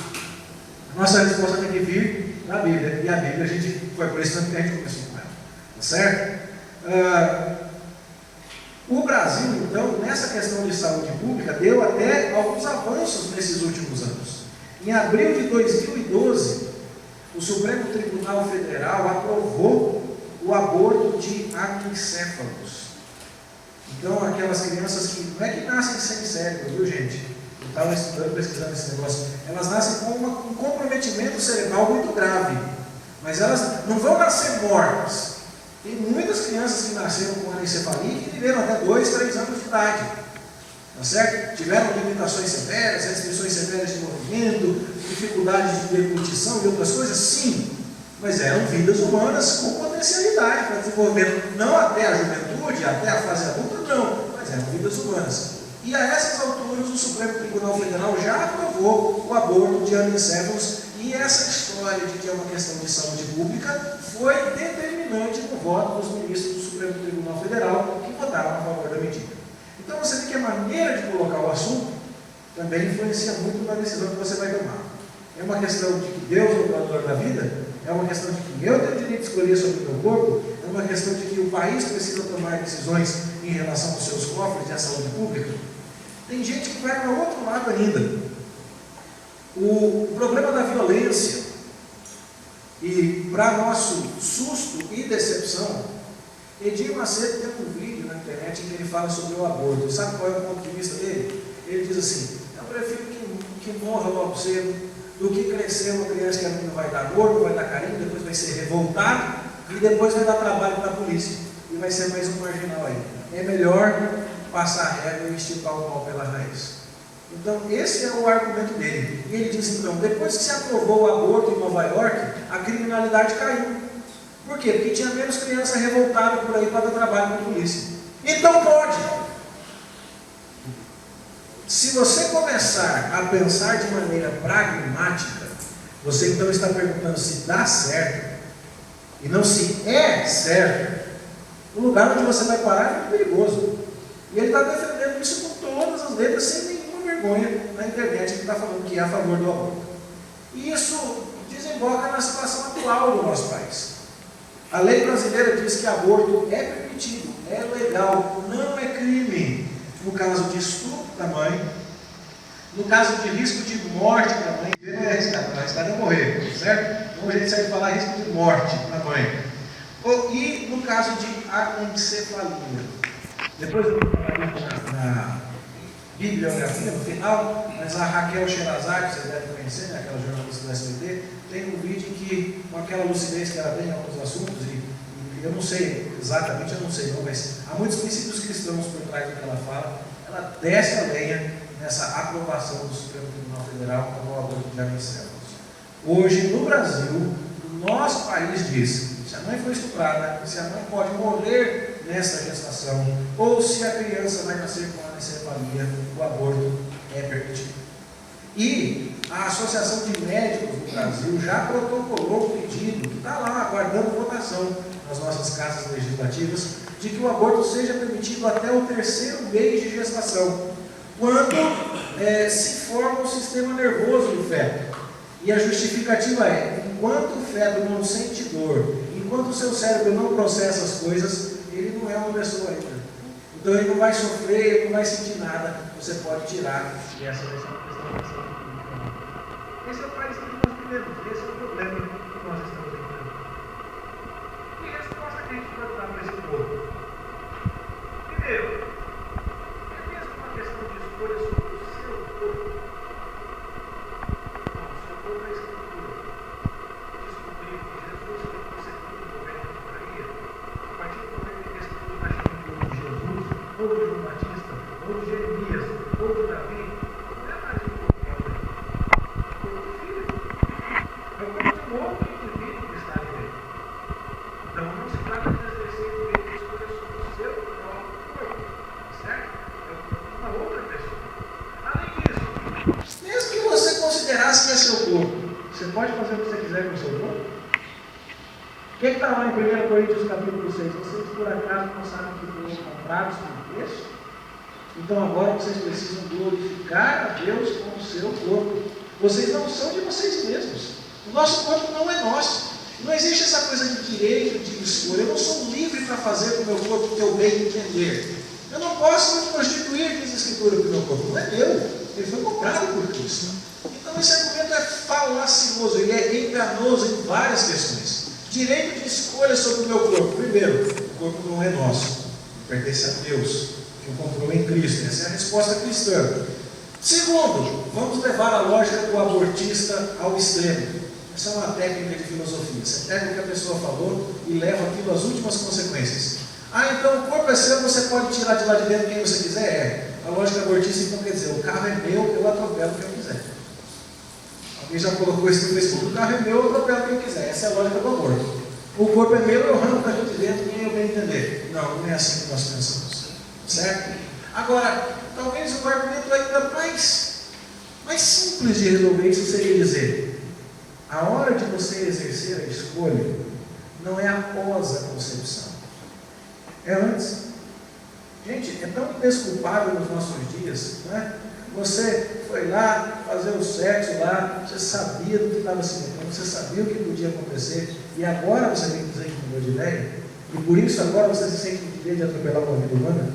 A nossa resposta tem que vir da Bíblia. E a Bíblia, a gente foi por isso que a gente começou com ela. Tá certo? O Brasil, então, nessa questão de saúde pública, deu até alguns avanços nesses últimos anos. Em abril de 2012, o Supremo Tribunal Federal aprovou o aborto de anencéfalos. Então, aquelas crianças que não é que nascem sem cérebro, viu, gente? Eu estava estudando, pesquisando esse negócio. Elas nascem com um comprometimento cerebral muito grave, mas elas não vão nascer mortas. Tem muitas crianças que nasceram com anencefalia e que viveram até 2, 3 anos de idade. Tá certo? Tiveram limitações severas, restrições severas de movimento, dificuldades de deglutição e outras coisas? Sim. Mas eram vidas humanas com potencialidade para desenvolvimento. Não até a juventude, até a fase adulta, não. Mas eram vidas humanas. E a essas alturas o Supremo Tribunal Federal já aprovou o aborto de anencéfalos. E essa história de que é uma questão de saúde pública foi determinante no voto dos ministros do Supremo Tribunal Federal que votaram a favor da medida. Então você vê que a maneira de colocar o assunto também influencia muito na decisão que você vai tomar. É uma questão de que Deus é o doador da vida, é uma questão de que eu tenho o direito de escolher sobre o meu corpo, é uma questão de que o país precisa tomar decisões em relação aos seus cofres e à saúde pública. Tem gente que vai para o outro lado ainda. O problema da violência, e para nosso susto e decepção, Edir Macedo tem um vídeo na internet em que ele fala sobre o aborto. Sabe qual é o ponto de vista dele? Ele diz assim, eu prefiro que morra logo cedo do que crescer uma criança que não vai dar amor, não vai dar carinho, depois vai ser revoltado e depois vai dar trabalho para a polícia e vai ser mais um marginal aí. É melhor passar a régua e esticar o mal pela raiz. Então, esse é o argumento dele. E ele diz, então, depois que se aprovou o aborto em Nova York, a criminalidade caiu. Por quê? Porque tinha menos criança revoltada por aí para dar trabalho para a polícia. Então pode. Se você começar a pensar de maneira pragmática, você então está perguntando se dá certo, e não se é certo, o lugar onde você vai parar é muito perigoso. E ele está defendendo isso com todas as letras, sem nenhuma vergonha na internet, que está falando que é a favor do aborto. E isso desemboca na situação atual do nosso país. A lei brasileira diz que aborto é permitido, é legal, não é crime. No caso de estupro da mãe, no caso de risco de morte da mãe, não é arriscado é morrer, certo? Então a gente serve falar risco de morte da mãe. E no caso de anencefalia. Depois eu vou falar isso na bibliografia no final, mas a Raquel Sherazade, que vocês devem conhecer, né, aquela jornalista do SBT, tem um vídeo que, com aquela lucidez que ela tem em alguns assuntos, e eu não sei exatamente, mas há muitos princípios cristãos por trás do que ela fala, ela desce a lenha nessa aprovação do Supremo Tribunal Federal para o aborto de anencefalos. Hoje, no Brasil, o nosso país diz: se a mãe foi estuprada, se a mãe pode morrer nessa gestação, ou se a criança vai nascer com anencefalia, o aborto é permitido. E a Associação de Médicos do Brasil já protocolou um pedido, que está lá aguardando votação nas nossas casas legislativas, de que o aborto seja permitido até o 3º mês de gestação, quando se forma o sistema nervoso do feto. E a justificativa é: enquanto o feto não sente dor, enquanto o seu cérebro não processa as coisas, ele não é uma pessoa ainda. Então ele não vai sofrer, ele não vai sentir nada. Você pode tirar. E essa vai ser uma questão da saúde pública. Esse é o país que nós vivemos. Esse é o problema que nós estamos enfrentando. Que resposta que a gente pode dar para esse povo? Primeiro, é mesmo uma questão de escolha sobre o seu corpo. Não, o seu corpo é a escritura. Descobriu que Jesus foi concebido no ventre de Maria. A partir do momento em que a escritura está chamando de Jesus, ou de João Batista, ou de Jeremias, ou de Davi, não é mais o corpo que é o corpo do filho. É o corpo de um outro indivíduo que está ali dentro. Então não se trata de exercer o direito de escolha sobre o seu próprio corpo, certo? É uma outra pessoa. Além disso, mesmo que você considerasse que é seu corpo, você pode fazer o que você quiser com o seu corpo? O que está lá em 1 Coríntios capítulo 6? Vocês por acaso não sabem que foram comprados por preço? Então agora vocês precisam glorificar a Deus com o seu corpo. Vocês não são de vocês mesmos. O nosso corpo não é nosso. Não existe essa coisa de direito, de escolha. Eu não sou livre para fazer com o meu corpo o que eu bem entender. Eu não posso me constituir, diz a Escritura, que o meu corpo não é meu. Ele foi comprado por Cristo. Então esse argumento é falacioso, ele é enganoso em várias questões. Direito de escolha sobre o meu corpo. Primeiro, o corpo não é nosso. Ele pertence a Deus, que o comprou em Cristo. Essa é a resposta cristã. Segundo, vamos levar a lógica do abortista ao extremo. Essa é uma técnica de filosofia. Você pega o que a pessoa falou e leva aquilo às últimas consequências. Então o corpo é seu, você pode tirar de lá de dentro quem você quiser? A lógica abortista então quer dizer: o carro é meu, eu atropelo quem eu quiser. Alguém já colocou isso no Facebook: o carro é meu, eu atropelo quem eu quiser. Essa é a lógica do aborto. O corpo é meu, eu arranco aqui de dentro quem eu bem entender. Não, não é assim que nós pensamos. Certo? Agora, talvez um argumento ainda mais simples de resolver isso seria dizer: a hora de você exercer a escolha não é após a concepção, é antes. Gente, é tão desculpável nos nossos dias, não é? Você foi lá fazer o sexo lá, você sabia do que estava se metendo, você sabia o que podia acontecer, e agora você vem dizer que mudou de ideia, e por isso agora você se sente com direito de atropelar uma vida humana?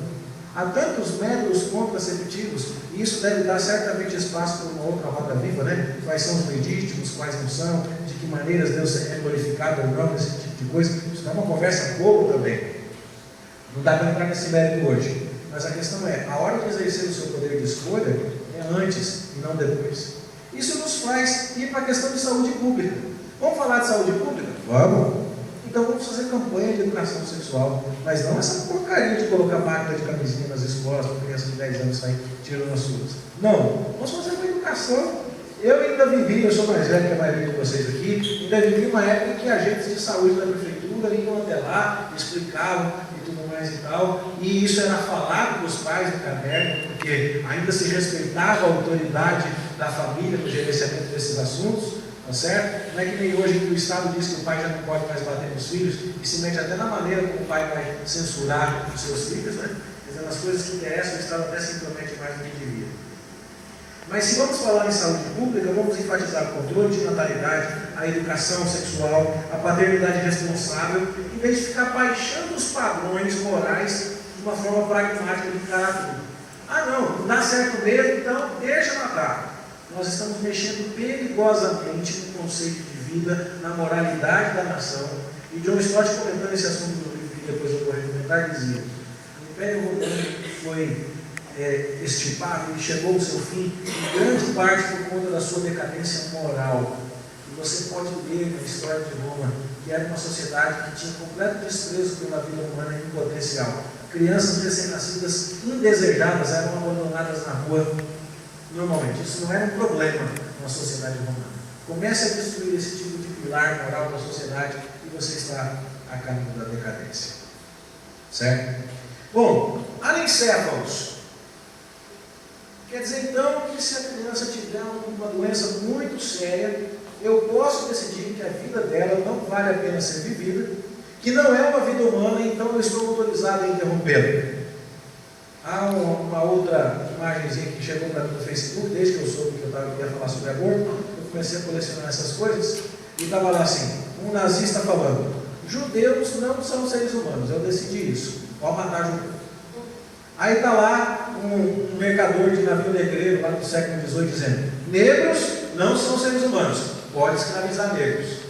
Há tantos métodos contraceptivos, e isso deve dar certamente espaço para uma outra roda viva, né? Quais são os legítimos, quais não são, de que maneiras Deus é glorificado ou não, esse tipo de coisa. Isso é uma conversa boa também. Não dá para entrar nesse mérito hoje. Mas a questão é: a hora de exercer o seu poder de escolha é antes e não depois. Isso nos faz ir para a questão de saúde pública. Vamos falar de saúde pública? Vamos! Então vamos fazer campanha de educação sexual, mas não essa porcaria de colocar máquina de camisinha nas escolas para criança de 10 anos sair tirando as suas. Não, vamos fazer uma educação. Eu ainda vivi, eu sou mais velho que a maioria de vocês aqui, ainda vivi uma época em que agentes de saúde da prefeitura iam até lá, explicavam e tudo mais e tal, e isso era falado para os pais no caderno, porque ainda se respeitava a autoridade da família no gerenciamento desses assuntos. Tá certo? Não é que nem hoje que o Estado diz que o pai já não pode mais bater nos filhos e se mete até na maneira como o pai vai censurar os seus filhos, né? Quer dizer, nas coisas que interessam, o Estado até se intromete mais do que devia. Mas se vamos falar em saúde pública, vamos enfatizar o controle de natalidade, a educação sexual, a paternidade responsável, em vez de ficar baixando os padrões morais de uma forma pragmática de caráter. Ah não, não dá certo mesmo, então deixa matar. Nós estamos mexendo perigosamente no conceito de vida, na moralidade da nação. E John Stott, comentando esse assunto do livro que depois eu vou recomendar, dizia: o Império Romano foi extirpado e chegou ao seu fim, em grande parte por conta da sua decadência moral. E você pode ler na história de Roma que era uma sociedade que tinha completo desprezo pela vida humana em potencial. Crianças recém-nascidas indesejadas eram abandonadas na rua normalmente. Isso não era um problema na sociedade romana. Comece a destruir esse tipo de pilar moral da sociedade e você está a caminho da decadência. Certo? Bom, anencéfalos. Quer dizer então que se a criança tiver uma doença muito séria, eu posso decidir que a vida dela não vale a pena ser vivida, que não é uma vida humana, então eu estou autorizado a interrompê-la. Há uma outra imagenzinha que chegou para mim no Facebook, desde que eu soube que eu ia falar sobre aborto, eu comecei a colecionar essas coisas, e estava lá assim, um nazista falando: judeus não são seres humanos, eu decidi isso, pode matar judeu. Aí está lá um mercador de navio negreiro lá do século XVIII dizendo: negros não são seres humanos, pode escravizar negros.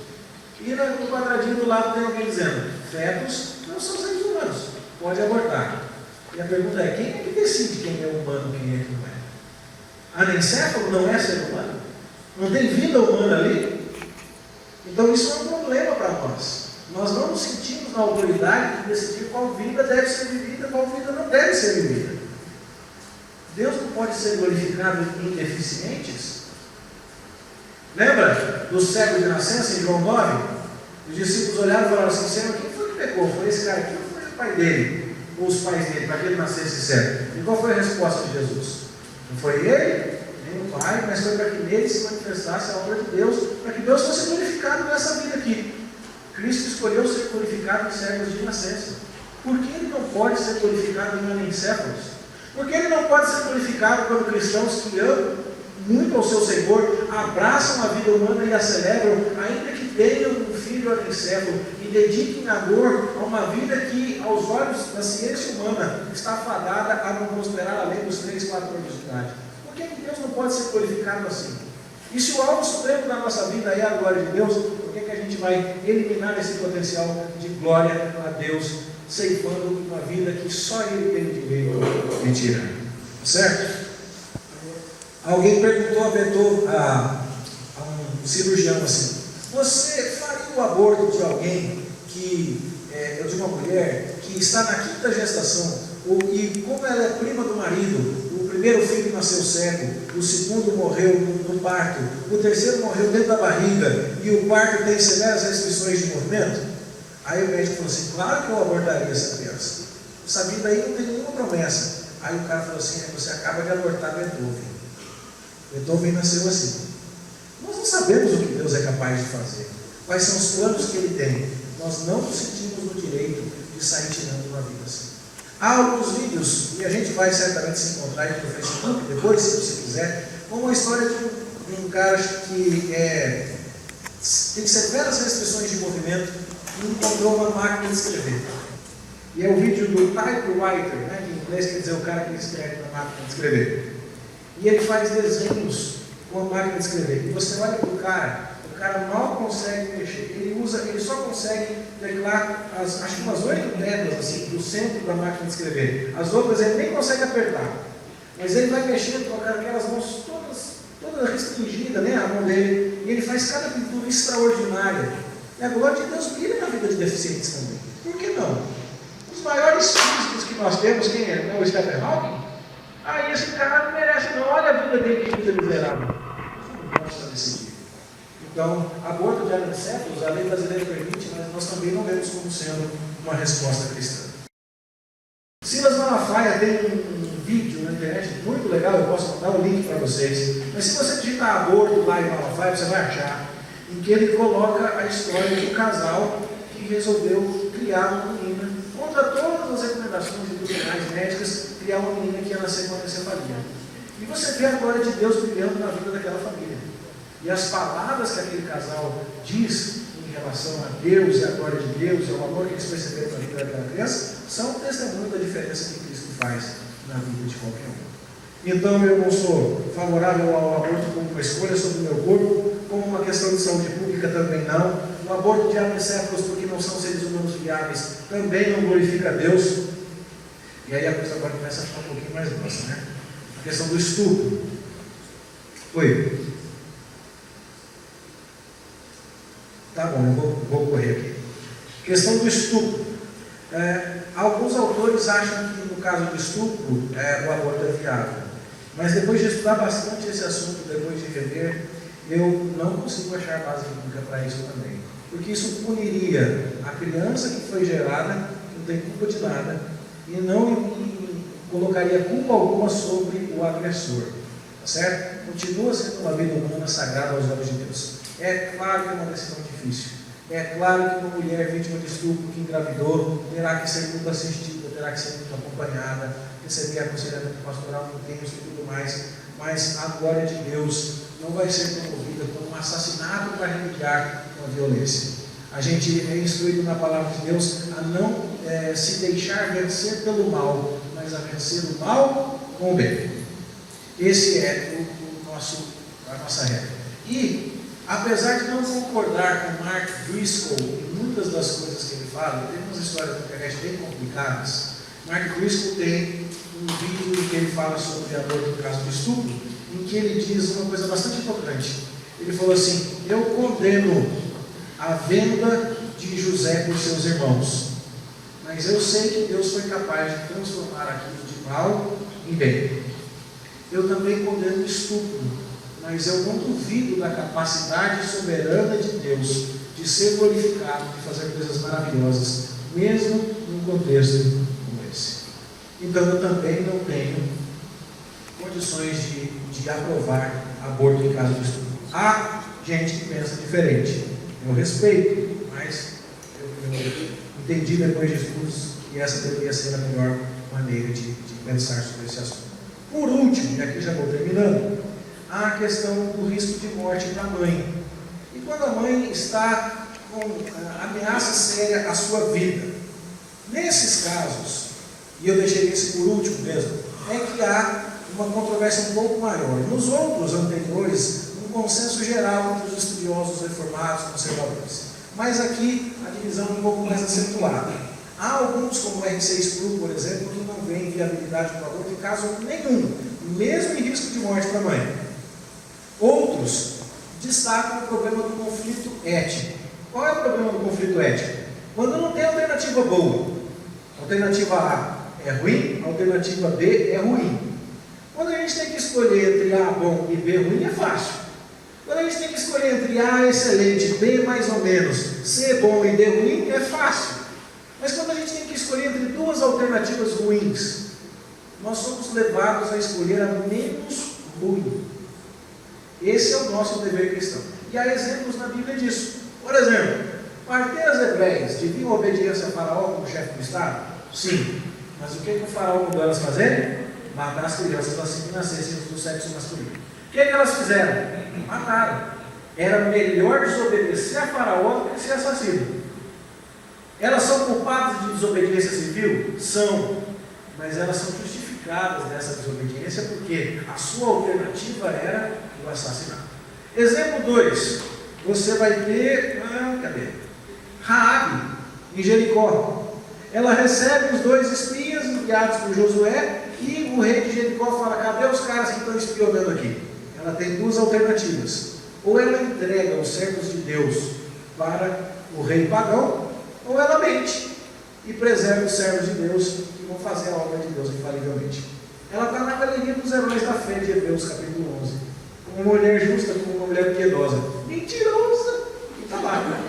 E no quadradinho do lado tem alguém dizendo: fetos não são seres humanos, pode abortar. E a pergunta é: quem é que decide quem é humano e quem é que não é? Anencéfalo não é ser humano? Não tem vida humana ali? Então isso é um problema para nós. Nós não nos sentimos na autoridade de decidir qual vida deve ser vivida e qual vida não deve ser vivida. Deus não pode ser glorificado em deficientes? Lembra do cego de nascença em João 9? Os discípulos olharam e falaram assim: Senhor, quem foi que pecou? Foi esse cara aqui ou foi o pai dele? Ou os pais dele, para que ele nascesse cego? E qual foi a resposta de Jesus? Não foi ele, nem o pai, mas foi para que nele se manifestasse a obra de Deus, para que Deus fosse glorificado nessa vida aqui. Cristo escolheu ser glorificado em cegos de nascença. Por que ele não pode ser glorificado em anencéfalos? Por que ele não pode ser glorificado quando cristãos que amam muito ao seu Senhor abraçam a vida humana e a celebram, ainda que tenham um filho anencéfalo, e dediquem amor a uma vida que, aos olhos da ciência humana, está fadada a não prosperar além dos 3, 4 anos de idade? Por que Deus não pode ser glorificado assim? E se o alvo supremo da nossa vida é a glória de Deus, por que a gente vai eliminar esse potencial de glória a Deus, ceifando uma vida que só Ele tem o direito de tirar? Certo? Alguém perguntou a um cirurgião assim: você faria o aborto de alguém de uma mulher que está na 5ª gestação, e como ela é prima do marido, o primeiro filho nasceu cego, o segundo morreu no parto, o terceiro morreu dentro da barriga, e o parto tem severas restrições de movimento? Aí o médico falou assim: claro que eu abortaria essa criança, essa vida aí não tem nenhuma promessa. Aí o cara falou assim: você acaba de abortar Beethoven. Beethoven nasceu assim. Nós não sabemos o que Deus é capaz de fazer, quais são os planos que Ele tem. Nós não nos sentimos no direito de sair tirando uma vida assim. Há alguns vídeos, e a gente vai certamente se encontrar aí no Facebook depois, se você quiser, com uma história de um cara que tem severas restrições de movimento e encontrou uma máquina de escrever. E é o vídeo do typewriter, né, que em inglês quer dizer o cara que escreve na máquina de escrever. E ele faz desenhos com a máquina de escrever. E você olha para o cara mal consegue mexer. Ele só consegue teclar acho que umas 8 teclas assim, do centro da máquina de escrever. As outras ele nem consegue apertar. Mas ele vai mexendo com aquelas mãos todas restringidas, né, a mão dele. E ele faz cada pintura extraordinária. E a glória de Deus brilha na vida de deficientes também. Por que não? Os maiores físicos que nós temos, quem é? Não é o Stephen Hawking? Aí esse cara não merece não, olha a vida dele, que vida miserável. Isso não pode estar decidido. Então, aborto de anencéfalos, a lei brasileira permite, mas nós também não vemos como sendo uma resposta cristã. Silas Malafaia tem um vídeo na internet muito legal, eu posso mandar o link para vocês. Mas se você digitar aborto lá em Malafaia, você vai achar, em que ele coloca a história de um casal que resolveu criar uma menina, contra todas as recomendações e tutoriais médicas, criar uma menina que ia nascer com anencefalia. E você vê a glória de Deus brilhando na vida daquela família. E as palavras que aquele casal diz em relação a Deus e a glória de Deus, e ao amor que eles perceberam na vida daquela criança, são um testemunho da diferença que Cristo faz na vida de qualquer um. Então eu não sou favorável ao aborto como uma escolha sobre o meu corpo, como uma questão de saúde pública também não. O aborto de ancéfalos, porque não são seres humanos viáveis, também não glorifica a Deus. E aí a coisa agora começa a ficar um pouquinho mais grossa, né? A questão do estupro. Oi. Tá bom, eu vou correr aqui. Questão do estupro. Alguns autores acham que no caso do estupro, o aborto é viável. Mas depois de estudar bastante esse assunto, depois de rever, eu não consigo achar base bíblica para isso também. Porque isso puniria a criança que foi gerada, que não tem culpa de nada, e não colocaria culpa alguma sobre o agressor. Tá certo? Continua sendo uma vida humana sagrada aos olhos de Deus. É claro que é uma decisão difícil. É claro que uma mulher vítima de estupro que engravidou terá que ser muito assistida, terá que ser muito acompanhada, receber aconselhamento pastoral intenso e tudo mais. Mas a glória de Deus não vai ser promovida como um assassinato para remediar uma violência. A gente é instruído na palavra de Deus a não se deixar vencer pelo mal, mas a vencer o mal com o bem. Esse é a nossa regra. E, apesar de não concordar com Mark Driscoll em muitas das coisas que ele fala, tem umas histórias na internet bem complicadas. Mark Driscoll tem um vídeo em que ele fala sobre aborto no caso do estupro, em que ele diz uma coisa bastante importante. Ele falou assim: eu condeno a venda de José por seus irmãos, mas eu sei que Deus foi capaz de transformar aquilo de mal em bem. Eu também condeno o estupro, mas eu não duvido da capacidade soberana de Deus de ser glorificado, de fazer coisas maravilhosas, mesmo num contexto como esse. Então eu também não tenho condições de aprovar aborto em caso de estupro. Há gente que pensa diferente. Eu respeito, mas eu entendi depois de estudos que essa deveria ser a melhor maneira de pensar sobre esse assunto. Por último, e aqui já vou terminando, há a questão do risco de morte para a mãe. E quando a mãe está com ameaça séria à sua vida. Nesses casos, e eu deixei esse por último mesmo, é que há uma controvérsia um pouco maior. Nos outros anteriores, um consenso geral entre os estudiosos reformados, conservadores. Mas aqui a divisão é um pouco mais acentuada. Há alguns, como o R.C. Sproul, por exemplo, que não veem viabilidade do aborto em caso nenhum, mesmo em risco de morte para a mãe. Outros destacam o problema do conflito ético. Qual é o problema do conflito ético? Quando não tem alternativa boa. Alternativa A é ruim, alternativa B é ruim. Quando a gente tem que escolher entre A bom e B ruim, é fácil. Quando a gente tem que escolher entre A excelente, B mais ou menos, C bom e D ruim, é fácil. Mas quando a gente tem que escolher entre duas alternativas ruins, nós somos levados a escolher a menos ruim. Esse é o nosso dever cristão. E há exemplos na Bíblia disso. Por exemplo, parteiras hebreias deviam obediência a Faraó como chefe do Estado? Sim. Mas o que o Faraó mandou elas fazerem? Matar as crianças assim que nascessem do sexo masculino. O que elas fizeram? Mataram. Era melhor desobedecer a Faraó do que ser assassino. Elas são culpadas de desobediência civil? São. Mas elas são justificadas dessa desobediência porque a sua alternativa era o assassinato. Exemplo 2. Você vai ter Raabe, em Jericó. Ela recebe os 2 espias enviados por Josué e o rei de Jericó fala: cadê os caras que estão espionando aqui? Ela tem 2 alternativas. Ou ela entrega os servos de Deus para o rei pagão, ou ela mente e preserva os servos de Deus que vão fazer a obra de Deus infalivelmente. Ela está na galeria dos heróis da fé de Hebreus capítulo 11. Como uma mulher justa, como uma mulher piedosa. Mentirosa! E está lá.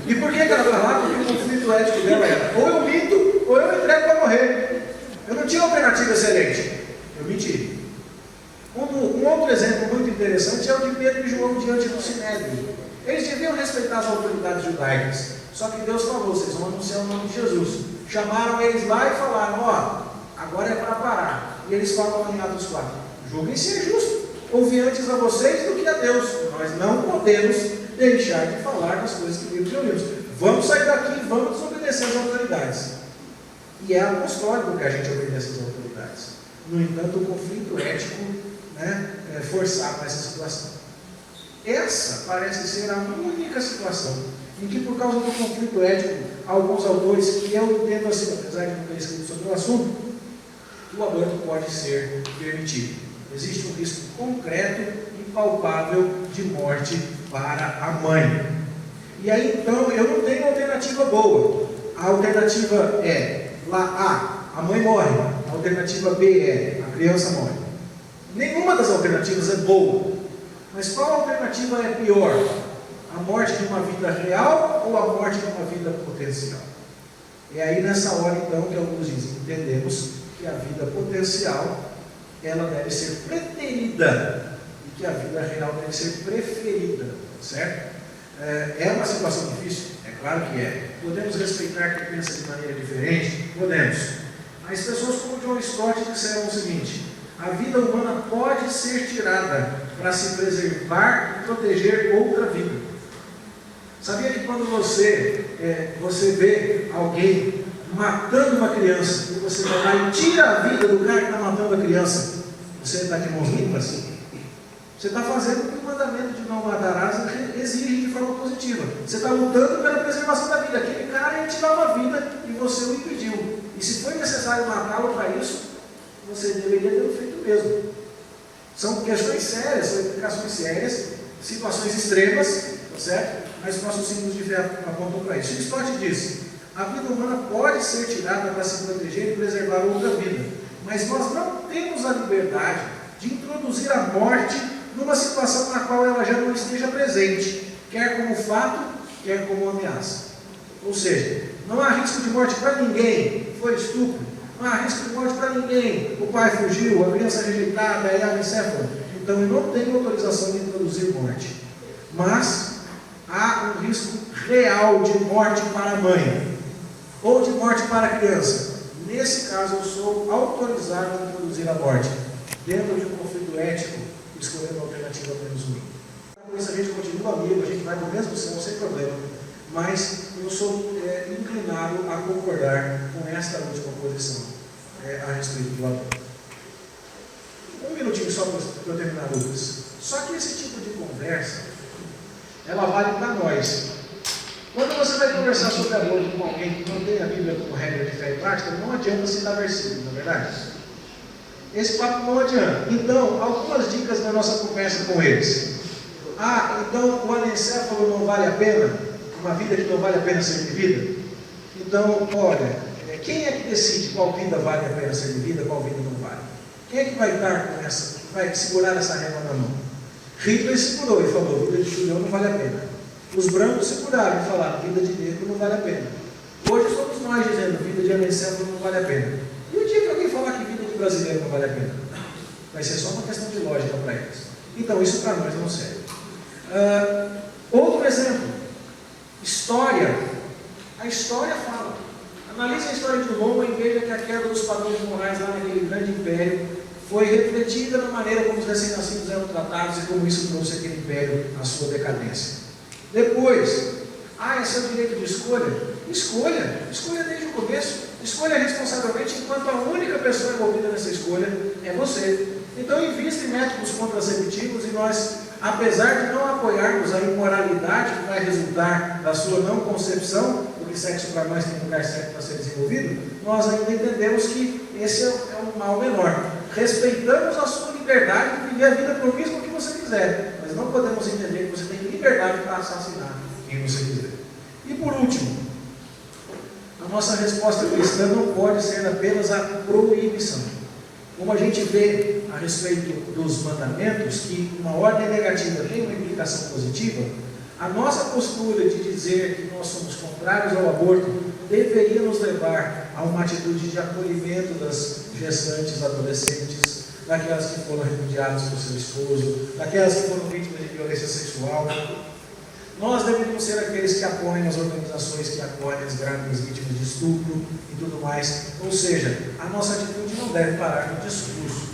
E por que ela está lá? Porque o conflito ético dela era: ou eu minto, ou eu entrego para morrer. Eu não tinha alternativa excelente. Eu menti. Um outro exemplo muito interessante é o de Pedro e João diante do Sinédrio. Eles deviam respeitar as autoridades judaicas. Só que Deus falou: vocês vão anunciar o nome de Jesus. Chamaram eles lá e falaram: agora é para parar. E eles falam em Atos 4: julguem ser justo. Ouvi antes a vocês do que a Deus. Nós não podemos deixar de falar das coisas que vimos e ouvimos. Vamos sair daqui e vamos desobedecer às autoridades. E é apostólico que a gente obedece às autoridades. No entanto, o conflito ético, forçava essa situação. Essa parece ser a única situação em que, por causa do conflito ético, alguns autores, que eu entendo assim, apesar de não ter escrito sobre o assunto, o aborto pode ser permitido. Existe um risco concreto e palpável de morte para a mãe. E aí, então, eu não tenho alternativa boa. A alternativa é, lá A mãe morre. A alternativa B é, a criança morre. Nenhuma das alternativas é boa. Mas qual alternativa é pior? A morte de uma vida real ou a morte de uma vida potencial? É aí nessa hora, então, que alguns dizem, entendemos que a vida potencial, ela deve ser preterida e que a vida real deve ser preferida, certo? É uma situação difícil? É claro que é. Podemos respeitar quem pensa de maneira diferente? Podemos. Mas pessoas como John Stott disseram o seguinte: a vida humana pode ser tirada para se preservar e proteger outra vida. Sabia que quando você vê alguém matando uma criança, e você vai lá e tira a vida do cara que está matando a criança, você está de mãos limpas? Você está fazendo o que o mandamento de não matarás exige de forma positiva. Você está lutando pela preservação da vida. Aquele cara ia tirar uma vida e você o impediu. E se foi necessário matá-lo para isso, você deveria ter feito mesmo. São questões sérias, são implicações sérias, situações extremas, tá certo? Mas nossos símbolos de fé apontam para isso. Stott diz: a vida humana pode ser tirada para se proteger e preservar outra vida, mas nós não temos a liberdade de introduzir a morte numa situação na qual ela já não esteja presente, quer como fato, quer como ameaça. Ou seja, não há risco de morte para ninguém. Foi estupro, não há risco de morte para ninguém. O pai fugiu, a criança rejeitada, é anencefalo. Então eu não tenho autorização de introduzir morte. Mas há um risco real de morte para a mãe, ou de morte para a criança. Nesse caso eu sou autorizado a introduzir a morte, dentro de um conflito ético, escolhendo a alternativa menos ruim. Com isso a gente continua amigo, a gente vai no mesmo céu sem problema, mas eu sou inclinado a concordar com esta última posição a respeito do aborto. Um minutinho só para eu terminar, Lucas. Só que esse tipo de conversa, ela vale para nós. Quando você vai conversar sobre aborto com alguém que não tem a Bíblia como regra de fé e prática, não adianta citar versículos, não é verdade? Esse papo não adianta. Então, algumas dicas na nossa conversa com eles. Então o anencefalo não vale a pena? Uma vida que não vale a pena ser vivida? Então, olha, quem é que decide qual vida vale a pena ser vivida, qual vida não vale? Quem é que vai estar com essa, vai segurar essa régua na mão? Hitler segurou e falou: vida de judeu não vale a pena. Os brancos seguraram e falaram: vida de negro não vale a pena. Hoje somos nós dizendo: vida de anencefalo não vale a pena. E o dia que alguém falar que vida de brasileiro não vale a pena? Vai ser só uma questão de lógica para eles. Então isso para nós não serve. Outro exemplo: história. A história fala. Analise a história de Roma e veja que a queda dos padrões morais lá naquele grande império foi refletida na maneira como os recém-nascidos eram tratados e como isso trouxe aquele império à sua decadência. Depois, esse é o direito de escolha. Escolha desde o começo. Escolha responsavelmente, enquanto a única pessoa envolvida nessa escolha é você. Então invista em métodos contraceptivos e nós, apesar de não apoiarmos a imoralidade que vai resultar da sua não concepção, porque sexo para nós tem lugar certo para ser desenvolvido, nós ainda entendemos que esse é o mal menor. Respeitamos a sua liberdade de viver a vida promíscua que você quiser, mas não podemos entender que você tem liberdade para assassinar quem você quiser. E por último, a nossa resposta cristã não pode ser apenas a proibição. Como a gente vê a respeito dos mandamentos, que uma ordem negativa tem uma implicação positiva, a nossa postura de dizer que nós somos contrários ao aborto deveria nos levar a uma atitude de acolhimento das gestantes adolescentes, daquelas que foram repudiadas por seu esposo, daquelas que foram vítimas de violência sexual. Nós deveríamos ser aqueles que apoiam as organizações que acolhem as grávidas vítimas de estupro e tudo mais. Ou seja, a nossa atitude não deve parar no discurso.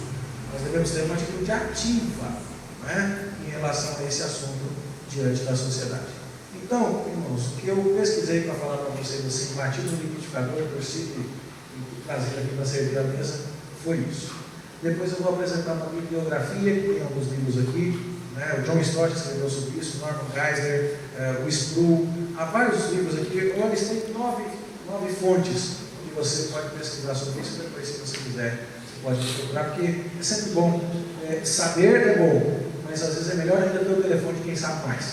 Nós nós devemos ter uma atitude ativa, né, em relação a esse assunto diante da sociedade. Então, irmãos, o que eu pesquisei para falar para vocês assim, batido no liquidificador, torcido e trazido aqui para servir a mesa, foi isso. Depois eu vou apresentar uma bibliografia, que tem alguns livros aqui, né? O John Stott escreveu sobre isso, Norman Geisler, o Sproul, há vários livros aqui. Eu listei 9 fontes que você pode pesquisar sobre isso. Depois, se você quiser, você pode procurar, porque é sempre bom. Saber é bom, mas às vezes é melhor ainda ter o telefone de quem sabe mais,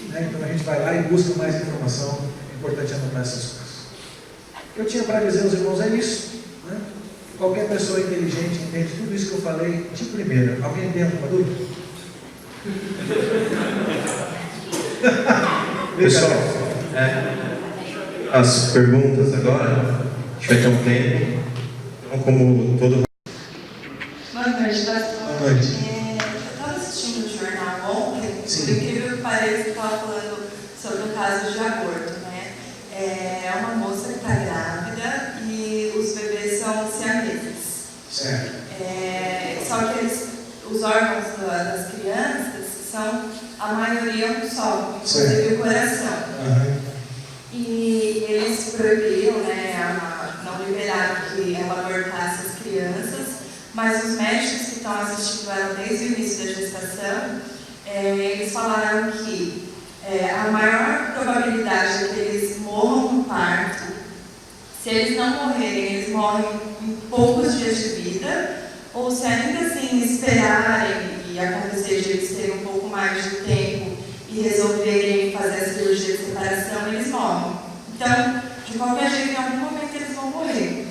né? Então a gente vai lá e busca mais informação. É importante anotar essas coisas. O que eu tinha para dizer aos irmãos é isso, né? Qualquer pessoa inteligente entende tudo isso que eu falei de primeira. Alguém tem alguma dúvida? Pessoal, as perguntas agora, a gente vai ter um tempo. Então, como todo. Boa noite, pastor. Boa noite. Eu estava assistindo o jornal ontem, Sim. por incrível que pareça, estava falando sobre um caso de aborto, né? É uma moça que está grávida e os bebês são siameses. Certo. Só que os órgãos das crianças são, a maioria, um só, inclusive o coração. Uhum. E eles proibiram, né, não liberaram que ela abortasse as crianças, mas os médicos que estão assistindo ela desde o início da gestação, eles falaram que a maior probabilidade é que eles morram no parto. Se eles não morrerem, eles morrem em poucos dias de vida, ou se ainda assim esperarem e acontecer de eles terem um pouco mais de tempo e resolverem fazer a cirurgia de separação, eles morrem. Então, de qualquer jeito, em algum momento eles vão morrer.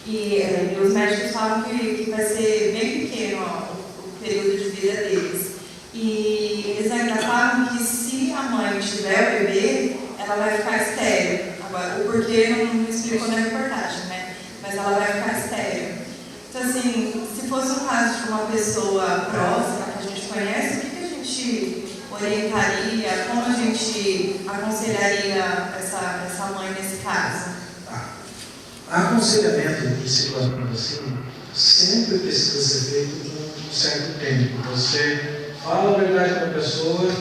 E os médicos falam que vai ser bem pequeno o período de vida deles. E eles ainda falam que se a mãe tiver o bebê, ela vai ficar estéril. Agora, o porquê não explicou na reportagem, né? Mas ela vai ficar estéril. Então, assim, se fosse um caso de uma pessoa próxima, que a gente conhece, o que a gente orientaria, como a gente aconselharia essa mãe nesse caso? Aconselhamento de situações assim sempre precisa ser feito com um certo tempo. Você fala a verdade para a pessoa,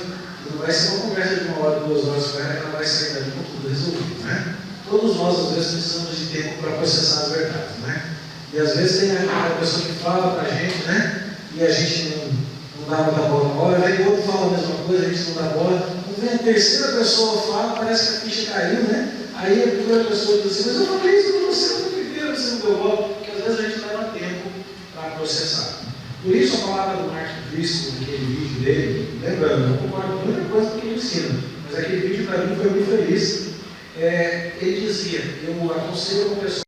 não vai ser uma conversa de 1 hora, 2 horas com ela, ela vai sair dali com tudo resolvido, né? Todos nós, às vezes, precisamos de tempo para processar as verdades, né? E às vezes tem a pessoa que fala para a gente, né? E a gente não dá muita bola na hora, aí o outro fala a mesma coisa, a gente não dá bola. Quando vem a terceira pessoa fala, parece que a ficha caiu, né? Aí a primeira pessoa diz assim, mas eu falei isso para você, eu não primeiro, você não deu bola, porque às vezes a gente leva tempo para processar. Por isso a palavra do Mark Driscoll, naquele vídeo dele, lembrando, eu concordo com muita coisa que ele ensina, mas aquele vídeo para mim foi muito feliz. Ele dizia, eu aconselho uma pessoa